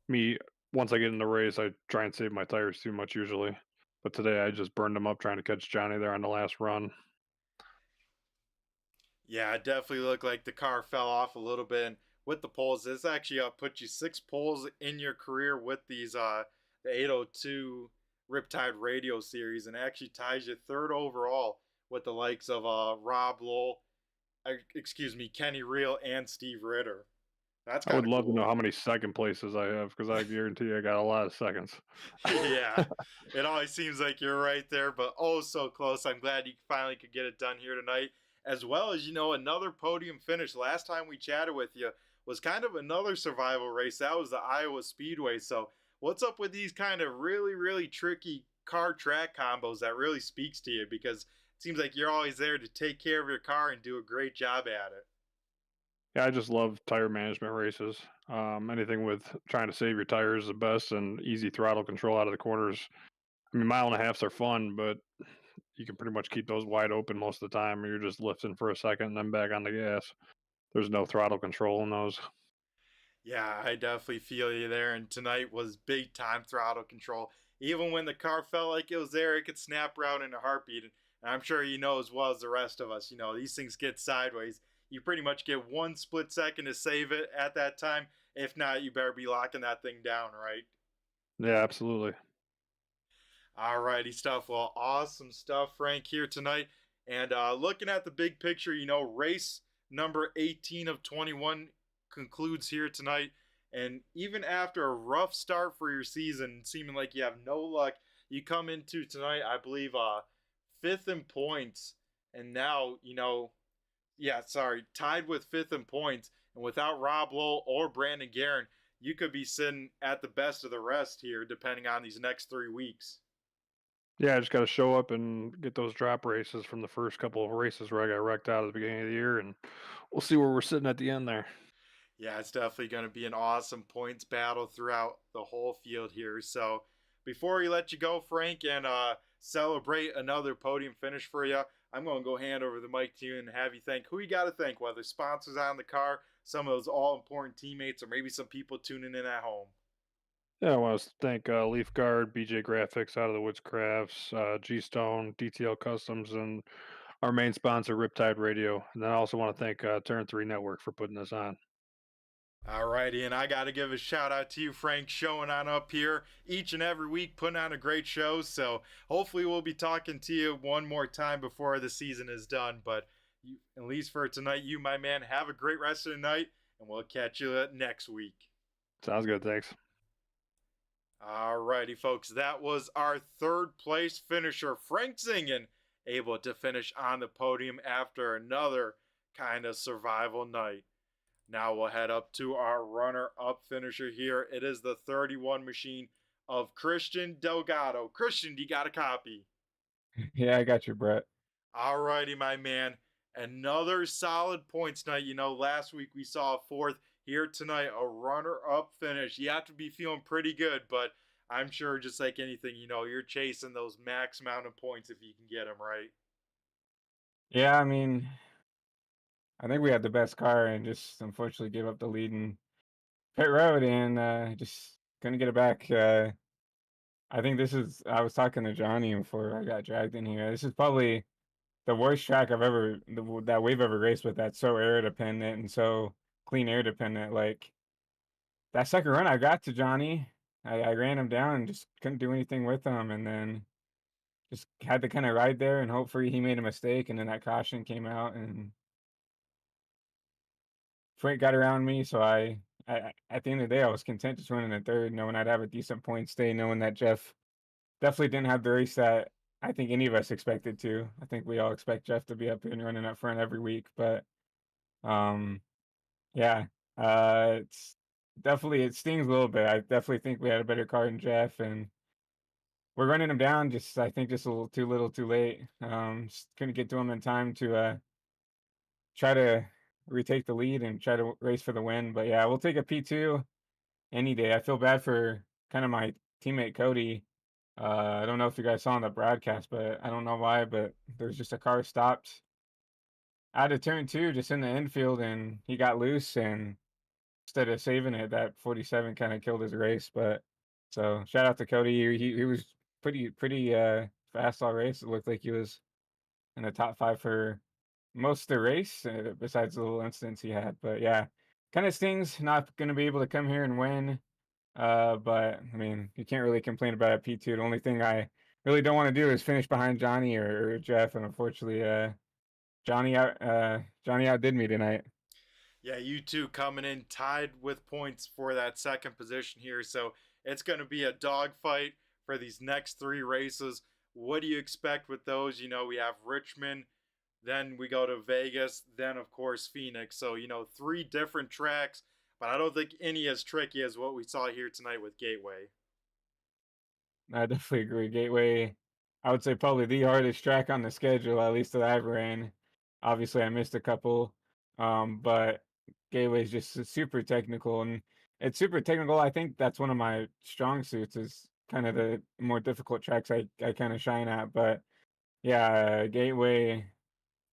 me. Once I get in the race, I try and save my tires too much usually. But today, I just burned them up trying to catch Johnny there on the last run. Yeah, it definitely looked like the car fell off a little bit. And with the poles, this actually put you 6 poles in your career with these the 802 Riptide Radio series, and actually ties you third overall with the likes of Rob Lowell, excuse me, Kenny Reel, and Steve Ritter. That's I kind would of love to know cool. how many second places I have because I guarantee you I got a lot of seconds. Yeah, it always seems like you're right there, but oh so close. I'm glad you finally could get it done here tonight, as well as another podium finish. Last time we chatted with you was kind of another survival race. That was the Iowa Speedway. So what's up with these kind of really, really tricky car track combos that really speaks to you, because it seems like you're always there to take care of your car and do a great job at it. Yeah, I just love tire management races. Anything with trying to save your tires is the best, and easy throttle control out of the corners. I mean, mile and a halfs are fun, but you can pretty much keep those wide open most of the time. You're just lifting for a second and then back on the gas. There's no throttle control in those. Yeah, I definitely feel you there. And tonight was big time throttle control. Even when the car felt like it was there, it could snap around in a heartbeat. And I'm sure you know as well as the rest of us, these things get sideways. You pretty much get 1 split second to save it at that time. If not, you better be locking that thing down, right? Yeah, absolutely. Alrighty, stuff. Well, awesome stuff, Frank, here tonight. And looking at the big picture, race number 18 of 21 concludes here tonight. And even after a rough start for your season, seeming like you have no luck, you come into tonight, I believe, fifth in points. And now, tied with fifth in points. And without Rob Lowell or Brandon Guerin, you could be sitting at the best of the rest here, depending on these next 3 weeks. Yeah, I just got to show up and get those drop races from the first couple of races where I got wrecked out at the beginning of the year, and we'll see where we're sitting at the end there. Yeah, it's definitely going to be an awesome points battle throughout the whole field here. So before we let you go, Frank, and celebrate another podium finish for you, I'm going to go hand over the mic to you and have you thank who you got to thank, whether sponsors on the car, some of those all-important teammates, or maybe some people tuning in at home. Yeah, I want to thank Leaf Guard, BJ Graphics, Out of the Woods Crafts, GStone, DTL Customs, and our main sponsor, Riptide Radio. And then I also want to thank Turn 3 Network for putting this on. Alrighty, and I got to give a shout out to you, Frank, showing on up here each and every week, putting on a great show. So hopefully we'll be talking to you one more time before the season is done. But at least for tonight, you, my man, have a great rest of the night, and we'll catch you next week. Sounds good, thanks. Alrighty, folks, that was our third place finisher, Frank Zingen, able to finish on the podium after another kind of survival night. Now we'll head up to our runner-up finisher here. It is the 31 machine of Christian Delgado. Christian, you got a copy? Yeah, I got you, Brett. Alrighty, my man. Another solid points night. You know, last week we saw a fourth. Here tonight, a runner-up finish. You have to be feeling pretty good, but I'm sure just like anything, you know, you're chasing those max amount of points if you can get them right. Yeah, I mean, I think we had the best car and just unfortunately gave up the lead in pit road and just couldn't get it back. I think I was talking to Johnny before I got dragged in here. This is probably the worst track that we've ever raced with that's so air dependent and so clean air dependent. Like that second run I got to Johnny, I ran him down and just couldn't do anything with him. And then just had to kind of ride there and hopefully he made a mistake. And then that caution came out and Frank got around me. So I at the end of the day, I was content just running in third, knowing I'd have a decent point stay, knowing that Jeff definitely didn't have the race that I think any of us expected to. I think we all expect Jeff to be up here and running up front every week, but yeah, it's definitely it stings a little bit. I definitely think we had a better car than Jeff, and we're running him down. Just I think just a little too late. Just couldn't get to him in time to try to retake the lead and try to race for the win. But yeah, we'll take a P2 any day. I feel bad for kind of my teammate Cody. I don't know if you guys saw on the broadcast, but I don't know why, but there's just a car stopped out of turn 2, just in the infield, and he got loose, and instead of saving it, that 47 kind of killed his race. But so shout out to Cody. He was pretty fast all race. It looked like he was in the top 5 for most of the race, besides the little incidents he had. But yeah, kind of stings not going to be able to come here and win. But I mean, you can't really complain about a P2. The only thing I really don't want to do is finish behind Johnny or Jeff, and unfortunately, Johnny outdid me tonight. Yeah, you two coming in tied with points for that second position here. So it's going to be a dogfight for these next 3 races. What do you expect with those? You know, we have Richmond, then we go to Vegas, then, of course, Phoenix. So, you know, 3 different tracks, but I don't think any as tricky as what we saw here tonight with Gateway. I definitely agree. Gateway, I would say probably the hardest track on the schedule, at least that I've ran. Obviously, I missed a couple, but Gateway is just super technical, and it's super technical. I think that's one of my strong suits is kind of the more difficult tracks I kind of shine at. But yeah, Gateway,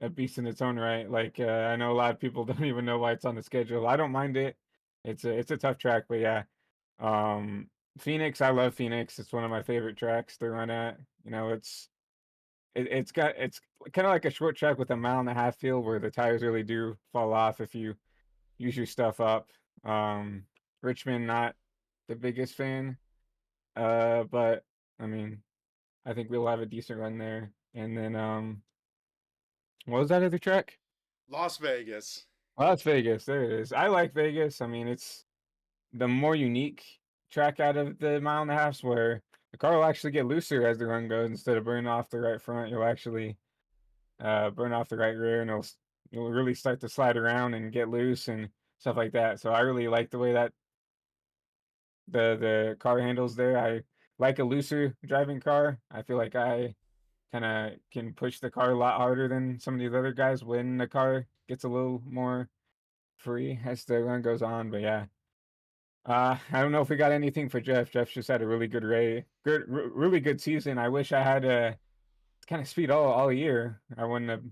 a beast in its own right. Like I know a lot of people don't even know why it's on the schedule. I don't mind it. It's a tough track, but yeah. Um, Phoenix, I love Phoenix. It's one of my favorite tracks to run at. You know, it's kind of like a short track with a 1.5-mile field where the tires really do fall off if you use your stuff up. Um, Richmond, not the biggest fan, but I mean, I think we'll have a decent run there. And then what was that other track? Las Vegas. Las Vegas. There it is. I like Vegas. I mean, it's the more unique track out of the 1.5 miles where the car will actually get looser as the run goes. Instead of burning off the right front, you'll actually burn off the right rear, and you'll really start to slide around and get loose and stuff like that. So I really like the way that the car handles there. I like a looser driving car. I feel like I kind of can push the car a lot harder than some of these other guys when the car gets a little more free as the run goes on. But yeah, I don't know if we got anything for Jeff. Jeff just had a really good really good season. I wish I had kind of speed all year. I wouldn't have,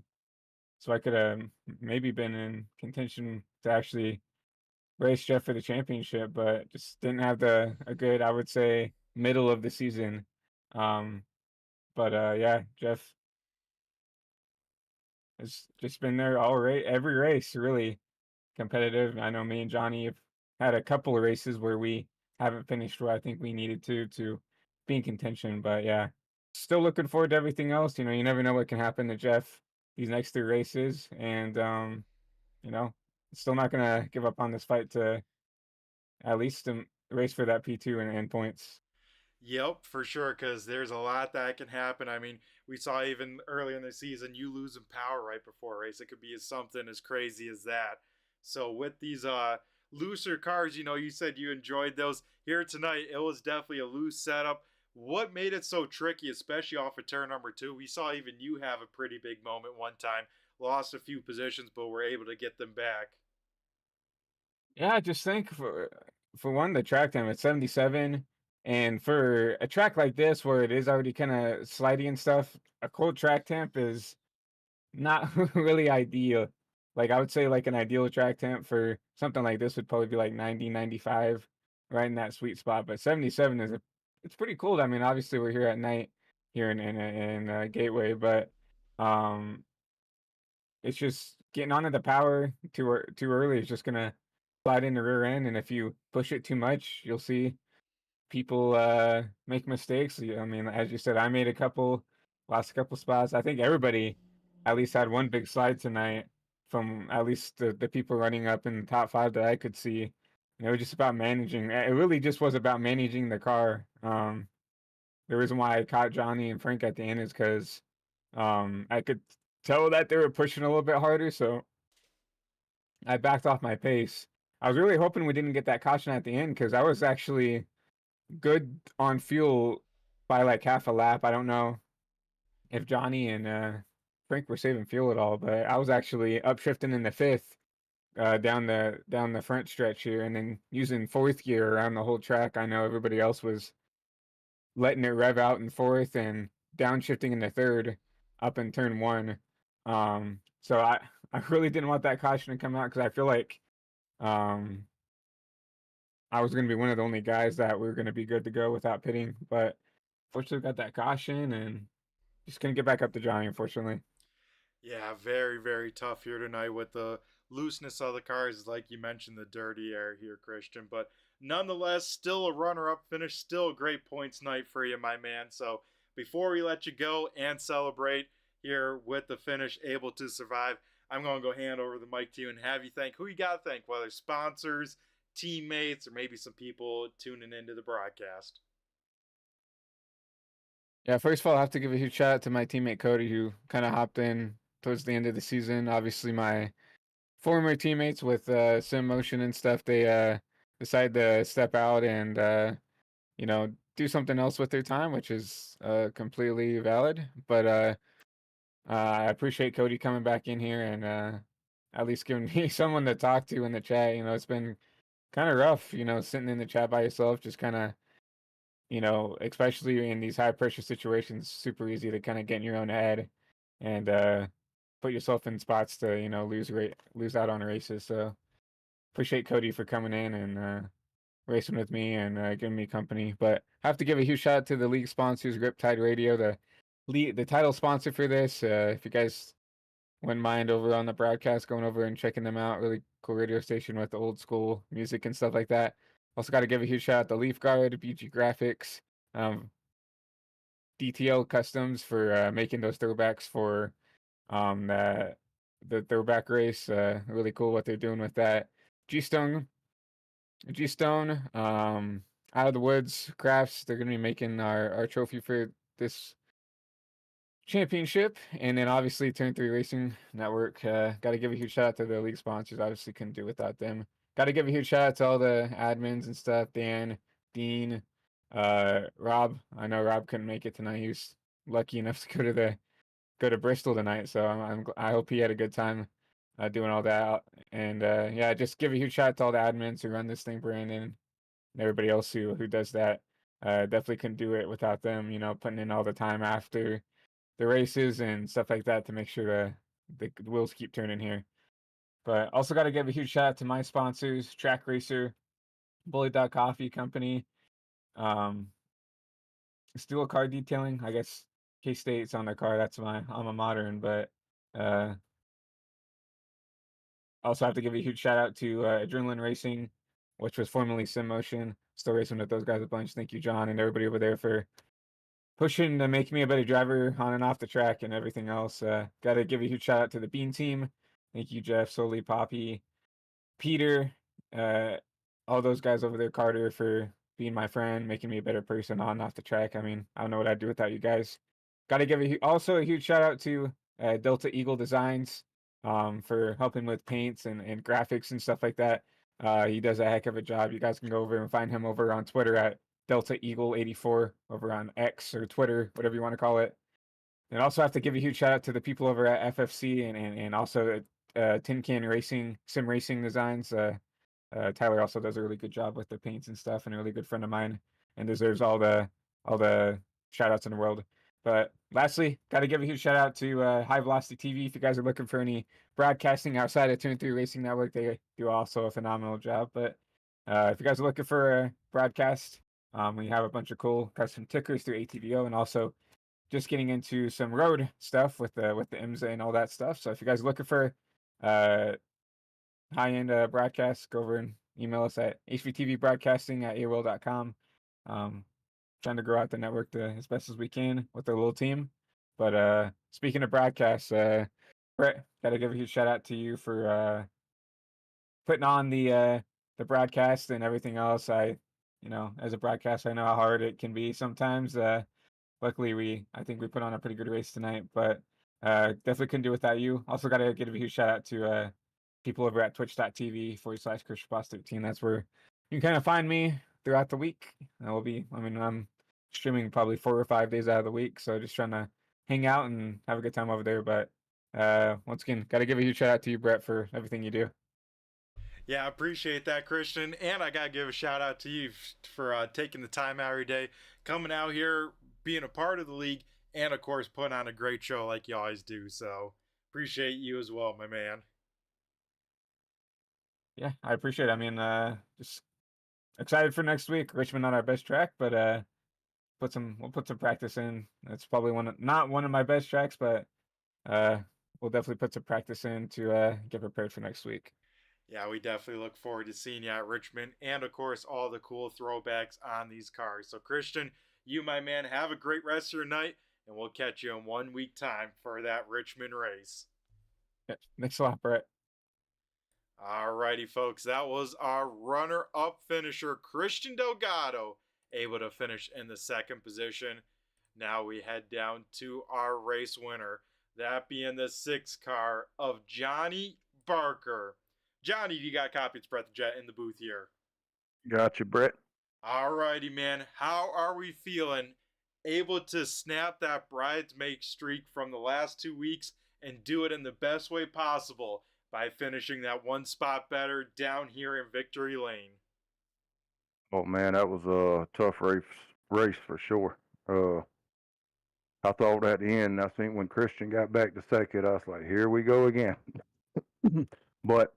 so I could have maybe been in contention to actually race Jeff for the championship, but just didn't have a good, I would say, middle of the season. Um, but yeah, Jeff has just been there every race, really competitive. I know me and Johnny have had a couple of races where we haven't finished where I think we needed to be in contention. But yeah, still looking forward to everything else. You know, you never know what can happen to Jeff these next 3 races, and you know, still not gonna give up on this fight to at least race for that P2 and points. Yep, for sure, because there's a lot that can happen. I mean, we saw even earlier in the season, you losing power right before a race. It could be something as crazy as that. So with these looser cars, you said you enjoyed those. Here tonight, it was definitely a loose setup. What made it so tricky, especially off of turn number 2? We saw even you have a pretty big moment one time, lost a few positions, but were able to get them back. Yeah, I just think for one, the track time at 77, and for a track like this where it is already kind of slidey and stuff, a cold track temp is not really ideal. Like I would say like an ideal track temp for something like this would probably be like 90, 95, right in that sweet spot. But 77 it's pretty cold. I mean, obviously we're here at night here in Gateway, but um it's just getting onto the power too early is just gonna slide in the rear end, and if you push it too much, you'll see people make mistakes. I mean, as you said, I made a couple, lost a couple spots. I think everybody at least had one big slide tonight from at least the people running up in the top 5 that I could see. And it was just about managing. It really just was about managing the car. The reason why I caught Johnny and Frank at the end is because I could tell that they were pushing a little bit harder, so I backed off my pace. I was really hoping we didn't get that caution at the end because I was actually good on fuel by like half a lap. I don't know if Johnny and Frank were saving fuel at all, but I was actually upshifting in the fifth down the front stretch here, and then using fourth gear around the whole track. I know everybody else was letting it rev out in fourth and downshifting in the third up in turn 1. So I really didn't want that caution to come out because I feel like um, I was going to be one of the only guys that were going to be good to go without pitting. But fortunately, got that caution and just couldn't get back up to Johnny, unfortunately. Yeah, very, very tough here tonight with the looseness of the cars, like you mentioned, the dirty air here, Christian. But nonetheless, still a runner up finish, still a great points night for you, my man. So before we let you go and celebrate here with the finish, able to survive, I'm going to go hand over the mic to you and have you thank who you got to thank, whether sponsors, teammates, or maybe some people tuning into the broadcast. Yeah, first of all, I have to give a huge shout out to my teammate Cody, who kind of hopped in towards the end of the season. Obviously, my former teammates with Sim Motion and stuff, they decided to step out and do something else with their time, which is completely valid. But I appreciate Cody coming back in here and at least giving me someone to talk to in the chat. It's been kind of rough, sitting in the chat by yourself, just kind of, especially in these high pressure situations, super easy to kind of get in your own head and put yourself in spots to, lose out on races. So appreciate Cody for coming in and racing with me and giving me company. But I have to give a huge shout out to the league sponsors, Riptide Radio, the title sponsor for this. If you guys wouldn't mind over on the broadcast, going over and checking them out. Really cool radio station with the old school music and stuff like that. Also got to give a huge shout out to Leaf Guard, BG Graphics, DTL Customs for making those throwbacks for the throwback race. Really cool what they're doing with that. GStone, Out of the Woods Crafts. They're gonna be making our trophy for this championship, and then obviously Turn 3 Racing Network. Got to give a huge shout out to the league sponsors. Obviously couldn't do without them. Got to give a huge shout out to all the admins and stuff. Dan, Dean, Rob. I know Rob couldn't make it tonight. He was lucky enough to go to Bristol tonight, so I hope he had a good time doing all that. And yeah, just give a huge shout out to all the admins who run this thing, Brandon, and everybody else who does that. Definitely couldn't do it without them. Putting in all the time after the races and stuff like that to make sure the wheels keep turning here. But also got to give a huge shout out to my sponsors, Track Racer, Bully Dog Coffee Company, um, Steel Car Detailing. I guess K-State's on their car. That's my alma mater. But uh, also have to give a huge shout out to Adrenaline Racing, which was formerly Sim Motion. Still racing with those guys a bunch. Thank you, John, and everybody over there for pushing to make me a better driver on and off the track and everything else. Got to give a huge shout out to the Bean team. Thank you, Jeff, Soli, Poppy, Peter, all those guys over there, Carter, for being my friend, making me a better person on and off the track. I mean, I don't know what I'd do without you guys. Got to give also a huge shout out to Delta Eagle Designs for helping with paints and graphics and stuff like that. He does a heck of a job. You guys can go over and find him over on Twitter at Delta Eagle 84 over on X or Twitter, whatever you want to call it. And also have to give a huge shout out to the people over at FFC and also Tin Can Racing, Sim Racing Designs. Tyler also does a really good job with the paints and stuff, and a really good friend of mine, and deserves all the shout outs in the world. But lastly, got to give a huge shout out to High Velocity TV. If you guys are looking for any broadcasting outside of 2 and 3 Racing Network, they do also a phenomenal job. But if you guys are looking for a broadcast, we have a bunch of cool custom tickers through ATVO, and also just getting into some road stuff with the IMSA and all that stuff. So if you guys are looking for high-end broadcasts, go over and email us at hvtvbroadcasting@aol.com. Trying to grow out the network as best as we can with our little team. But speaking of broadcasts, Brett, got to give a huge shout out to you for putting on the broadcast and everything else. As a broadcaster, I know how hard it can be sometimes. Luckily, I think we put on a pretty good race tonight, but definitely couldn't do without you. Also, got to give a huge shout out to people over at twitch.tv/ChristianBoss13. That's where you can kind of find me throughout the week. I'm streaming probably 4 or 5 days out of the week, so just trying to hang out and have a good time over there. But once again, got to give a huge shout out to you, Brett, for everything you do. Yeah, I appreciate that, Christian. And I got to give a shout out to you for taking the time out every day, coming out here, being a part of the league, and of course, putting on a great show like you always do. So appreciate you as well, my man. Yeah, I appreciate it. I mean, just excited for next week. Richmond not our best track, but we'll put some practice in. It's probably not one of my best tracks, but we'll definitely put some practice in to get prepared for next week. Yeah, we definitely look forward to seeing you at Richmond, and of course all the cool throwbacks on these cars. So Christian, you, my man, have a great rest of your night, and we'll catch you in 1 week time for that Richmond race. Yeah, thanks a lot, Brett. Alrighty, folks, that was our runner-up finisher, Christian Delgado, able to finish in the second position. Now we head down to our race winner, that being the 6th car of Johnny Barker. Johnny, you got a copy of Brett the Jet in the booth here. Gotcha, Brett. Alrighty, man. How are we feeling? Able to snap that bridesmaid streak from the last 2 weeks and do it in the best way possible by finishing that 1 spot better down here in Victory Lane. Oh man, that was a tough race for sure. I thought at the end, I think when Christian got back to second, I was like, here we go again. But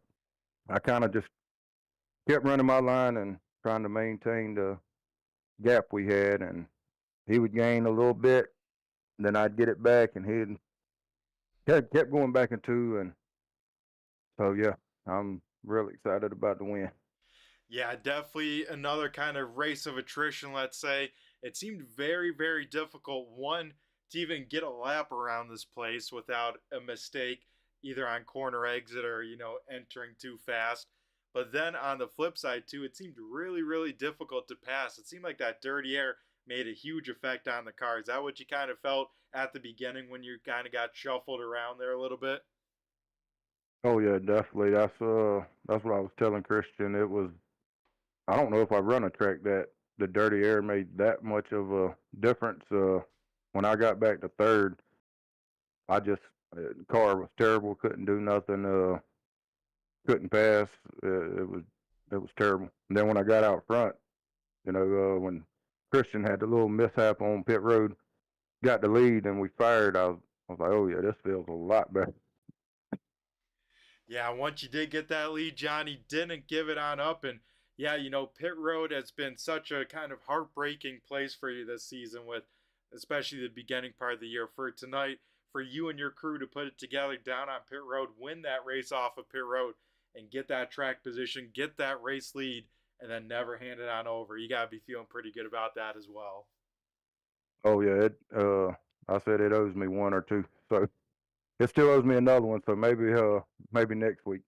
I kind of just kept running my line and trying to maintain the gap we had, and he would gain a little bit, then I'd get it back, and he'd kept going back and 2, and so yeah, I'm really excited about the win. Yeah, definitely another kind of race of attrition, let's say. It seemed very, very difficult, one, to even get a lap around this place without a mistake, either on corner exit or, entering too fast. But then on the flip side, too, it seemed really, really difficult to pass. It seemed like that dirty air made a huge effect on the car. Is that what you kind of felt at the beginning when you kind of got shuffled around there a little bit? Oh yeah, definitely. That's what I was telling Christian. It was, I don't know if I run a track that the dirty air made that much of a difference. When I got back to third, the car was terrible. Couldn't do nothing. Couldn't pass. It was terrible. And then when I got out front, when Christian had the little mishap on pit road, got the lead, and we fired. I was like, oh yeah, this feels a lot better. Yeah, once you did get that lead, Johnny didn't give it on up. And yeah, pit road has been such a kind of heartbreaking place for you this season, with especially the beginning part of the year. For tonight, for you and your crew to put it together down on pit road, win that race off of pit road, and get that track position, get that race lead, and then never hand it on over. You got to be feeling pretty good about that as well. Oh yeah, I said it owes me 1 or 2, so it still owes me another one. So maybe next week.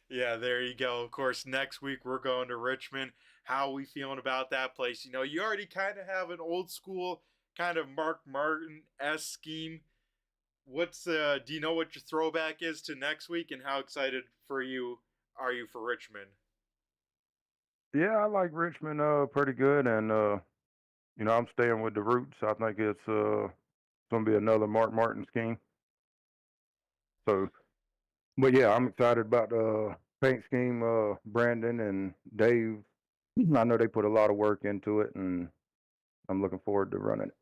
Yeah, there you go. Of course, next week we're going to Richmond. How are we feeling about that place? You know, you already kind of have an old school kind of Mark Martin-esque scheme. Do you know what your throwback is to next week, and how excited for you are you for Richmond? Yeah, I like Richmond pretty good, and I'm staying with the roots. I think it's gonna be another Mark Martin scheme. So, but yeah, I'm excited about the paint scheme. Brandon and Dave, I know they put a lot of work into it, and I'm looking forward to running it.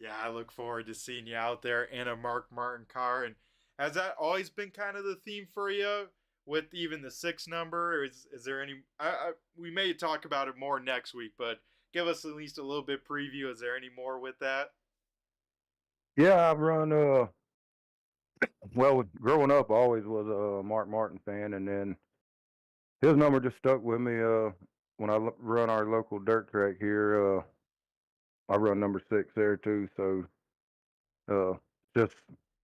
Yeah, I look forward to seeing you out there in a Mark Martin car. And has that always been kind of the theme for you with even the 6 number? Or is there any? We may talk about it more next week, but give us at least a little bit preview. Is there any more with that? Yeah, I've run. Well, growing up, I always was a Mark Martin fan, and then his number just stuck with me. When I run our local dirt track here, I run number 6 there too. So, uh, just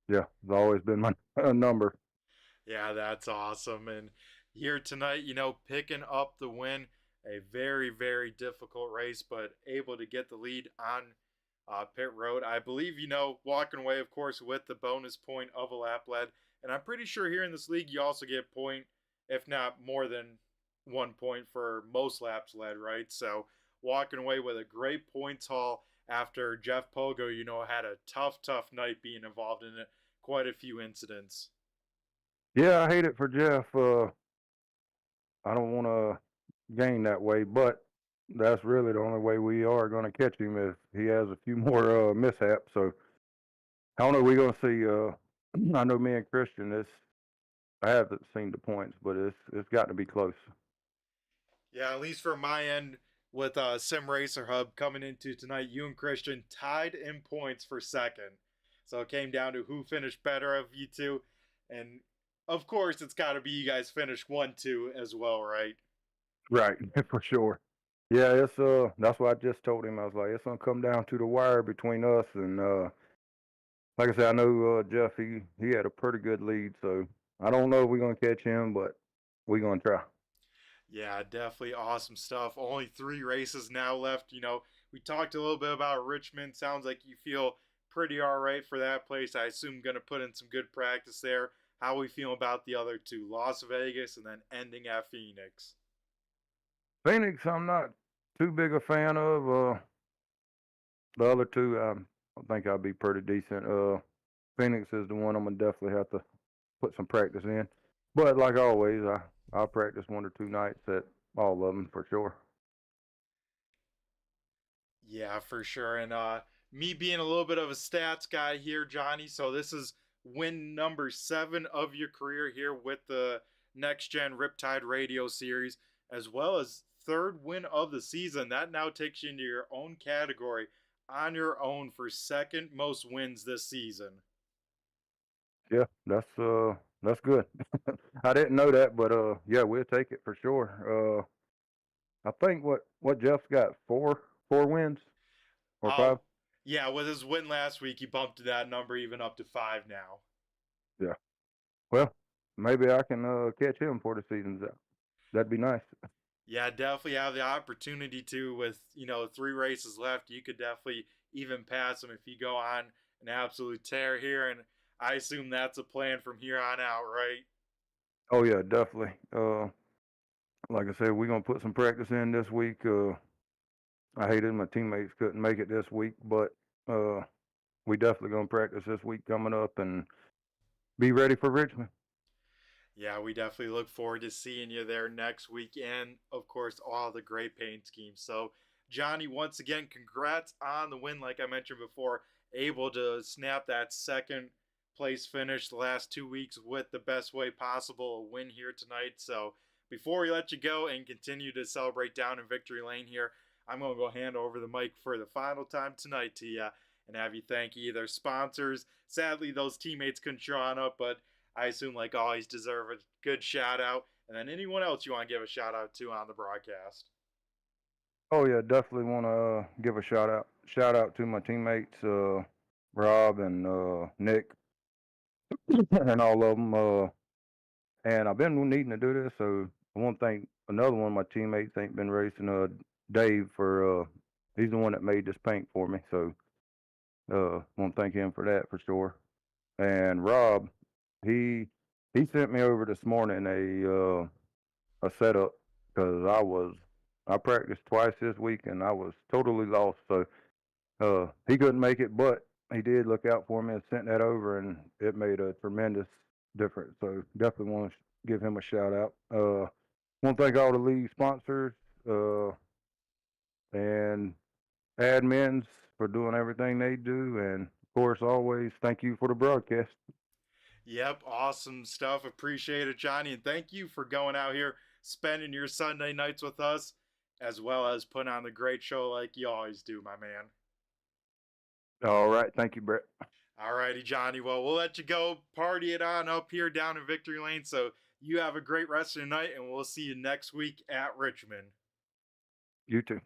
yeah, it's always been my number. Yeah, that's awesome. And here tonight, you know, picking up the win, a very, very difficult race, but able to get the lead on pit road. I believe, you know, walking away, of course, with the bonus point of a lap led. And I'm pretty sure here in this league, you also get point, if not more than 1 point for most laps led, right? So walking away with a great points haul after Jeff Pogo, you know, had a tough, tough night being involved in it, quite a few incidents. Yeah, I hate it for Jeff. I don't want to gain that way, but that's really the only way we are going to catch him if he has a few more mishaps. So I don't know. We're going to see. I know me and Christian. I haven't seen the points, but it's got to be close. Yeah, at least from my end with Sim Racer Hub coming into tonight, you and Christian tied in points for second. So it came down to who finished better of you two. And of course, it's got to be you guys finish 1-2 as well, right? Right, for sure. Yeah, it's that's what I just told him. I was like, it's gonna come down to the wire between us, and like I said, I know Jeff. He had a pretty good lead, so I don't know if we're gonna catch him, but we're gonna try. Yeah, definitely awesome stuff. Only 3 races now left. You know, we talked a little bit about Richmond. Sounds like you feel pretty all right for that place. I assume going to put in some good practice there. How we feel about the other two, Las Vegas and then ending at Phoenix? Phoenix, I'm not too big a fan of. The other two, I think I'll be pretty decent. Phoenix is the one I'm gonna definitely have to put some practice in. But like always, I'll practice 1 or 2 nights at all of them for sure. Yeah, for sure. And me being a little bit of a stats guy here, Johnny. So this is win number 7 of your career here with the Next Gen Riptide Radio series, as well as 3rd win of the season. That now takes you into your own category on your own for 2nd most wins this season. Yeah, that's good. I didn't know that, but yeah, we'll take it for sure. I think what Jeff's got four wins or Uh, 5. yeah, with his win last week, he bumped that number even up to 5 now. Yeah. Well, maybe I can catch him before the season's out. That'd be nice. Yeah, definitely have the opportunity to with, you know, 3 races left. You could definitely even pass him if you go on an absolute tear here. And I assume that's a plan from here on out, right? Oh yeah, definitely. Like I said, we're gonna put some practice in this week. I hated my teammates couldn't make it this week, but uh, we definitely gonna practice this week coming up and be ready for Richmond. Yeah, we definitely look forward to seeing you there next week, and of course, all the great paint schemes. So, Johnny, once again, congrats on the win. Like I mentioned before, able to snap that 2nd place finish the last 2 weeks with the best way possible, a win here tonight. So, before we let you go and continue to celebrate down in Victory Lane here, I'm going to go hand over the mic for the final time tonight to you and have you thank either sponsors. Sadly, those teammates couldn't show on up, but I assume, like always, deserve a good shout out. And then anyone else you want to give a shout out to on the broadcast. Oh yeah, definitely want to give a shout out. Shout out to my teammates, Rob and Nick, and all of them. And I've been needing to do this, so I want to thank another one of my teammates ain't been racing, Dave, for he's the one that made this paint for me. So want to thank him for that for sure. And Rob, he sent me over this morning a setup because I practiced twice this week and I was totally lost. So he couldn't make it, but he did look out for me and sent that over, and it made a tremendous difference. So definitely want to give him a shout out. Want to thank all the league sponsors and admins for doing everything they do, and of course, always thank you for the broadcast. Yep, awesome stuff. Appreciate it, Johnny, and thank you for going out here, spending your Sunday nights with us, as well as putting on the great show like you always do, my man. All right, thank you, Brett. All righty, Johnny. Well, we'll let you go party it on up here down in Victory Lane. So you have a great rest of the night, and we'll see you next week at Richmond. You too.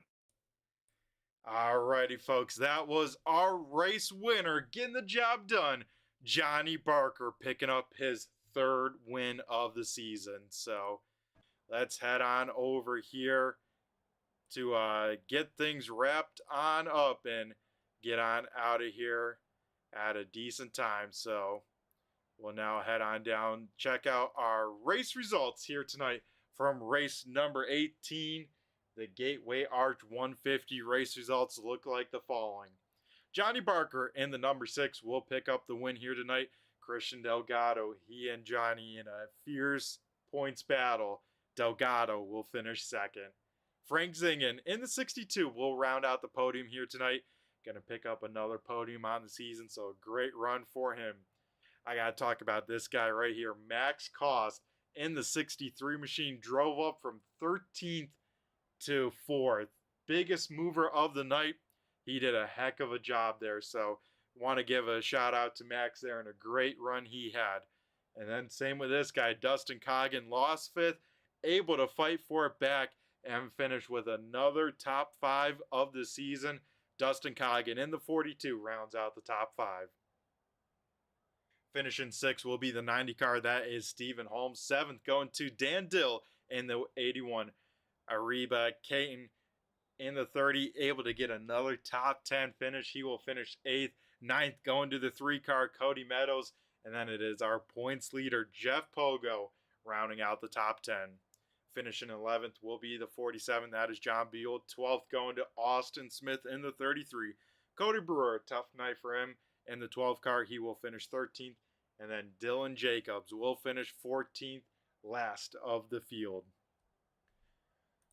All righty, folks. That was our race winner getting the job done, Johnny Barker, picking up his third win of the season. So let's head on over here to get things wrapped on up and get on out of here at a decent time. So we'll now head on down, check out our race results here tonight from race number 18. The Gateway Arch 150 race results look like the following. Johnny Barker in the number 6 will pick up the win here tonight. Christian Delgado, he and Johnny in a fierce points battle. Delgado will finish second. Frank Zingen in the 62 will round out the podium here tonight. Going to pick up another podium on the season, so a great run for him. I got to talk about this guy right here. Max Cost in the 63 machine drove up from 13th to 4th. Biggest mover of the night. He did a heck of a job there, so want to give a shout out to Max there and a great run he had. And then same with this guy, Dustin Coggin, lost 5th, able to fight for it back and finish with another top 5 of the season. Dustin Coggin in the 42 rounds out the top 5. Finishing 6th will be the 90 car. That is Stephen Holmes. 7th going to Dan Dill in the 81. Ariba Caton in the 30, able to get another top 10 finish. He will finish 8th. 9th going to the 3 car, Cody Meadows. And then it is our points leader, Jeff Pogo, rounding out the top 10. Finishing 11th will be the 47. That is John Beal. 12th going to Austin Smith in the 33. Cody Brewer, tough night for him. In the 12 car, he will finish 13th. And then Dylan Jacobs will finish 14th, last of the field.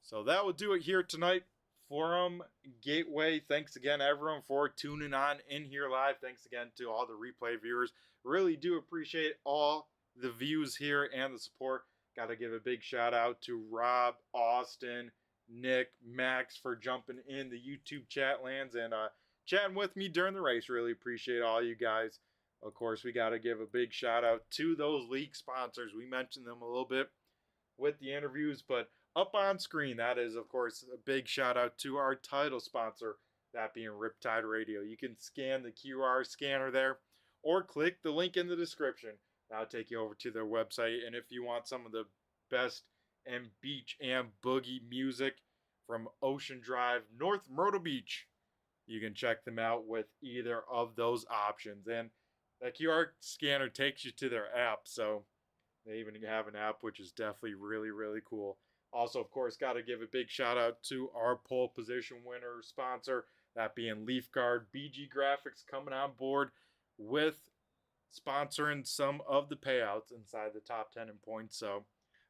So that will do it here tonight from Gateway. Thanks again, everyone, for tuning on in here live. Thanks again to all the replay viewers. Really do appreciate all the views here and the support. Got to give a big shout out to Rob, Austin, Nick, Max for jumping in the YouTube chat lands and chatting with me during the race. Really appreciate all you guys. Of course, we got to give a big shout out to those league sponsors. We mentioned them a little bit with the interviews, but up on screen, that is, of course, a big shout out to our title sponsor, that being Riptide Radio. You can scan the QR scanner there or click the link in the description. That'll take you over to their website. And if you want some of the best and beach and boogie music from Ocean Drive, North Myrtle Beach, you can check them out with either of those options. And that QR scanner takes you to their app. So they even have an app, which is definitely really, really cool. Also, of course, got to give a big shout out to our pole position winner sponsor, that being Leaf Guard. BG Graphics coming on board with sponsoring some of the payouts inside the top 10 in points. So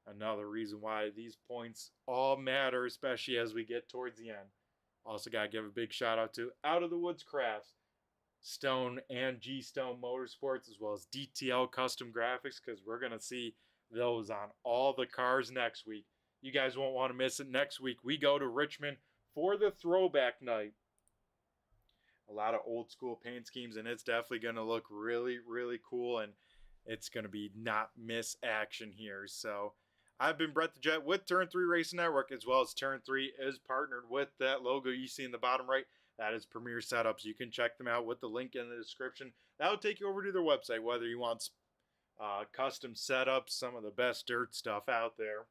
another reason why these points all matter, especially as we get towards the end. Also got to give a big shout out to Out of the Woods Crafts, Stone and GStone Motorsports, as well as DTL Custom Graphics, because we're going to see those on all the cars next week. You guys won't want to miss it. Next week, we go to Richmond for the throwback night. A lot of old school paint schemes, and it's definitely going to look really, really cool, and it's going to be not miss action here. So I've been Brett the Jet with Turn 3 Racing Network, as well as Turn 3 is partnered with that logo you see in the bottom right. That is Premier Setups. You can check them out with the link in the description. That will take you over to their website, whether you want custom setups, some of the best dirt stuff out there,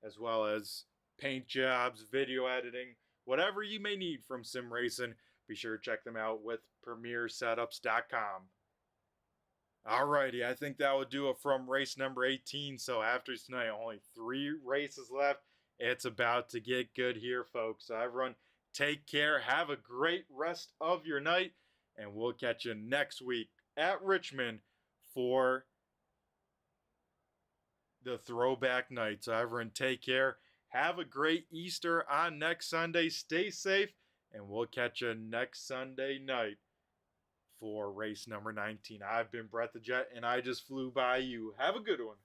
as well as paint jobs, video editing, whatever you may need from sim racing. Be sure to check them out with premiersetups.com. Alrighty, I think that would do it from race number 18. So after tonight, only 3 races left. It's about to get good here, folks. So everyone, take care. Have a great rest of your night. And we'll catch you next week at Richmond for the throwback night. So everyone, take care. Have a great Easter on next Sunday. Stay safe. And we'll catch you next Sunday night for race number 19. I've been Brett the Jet, and I just flew by you. Have a good one.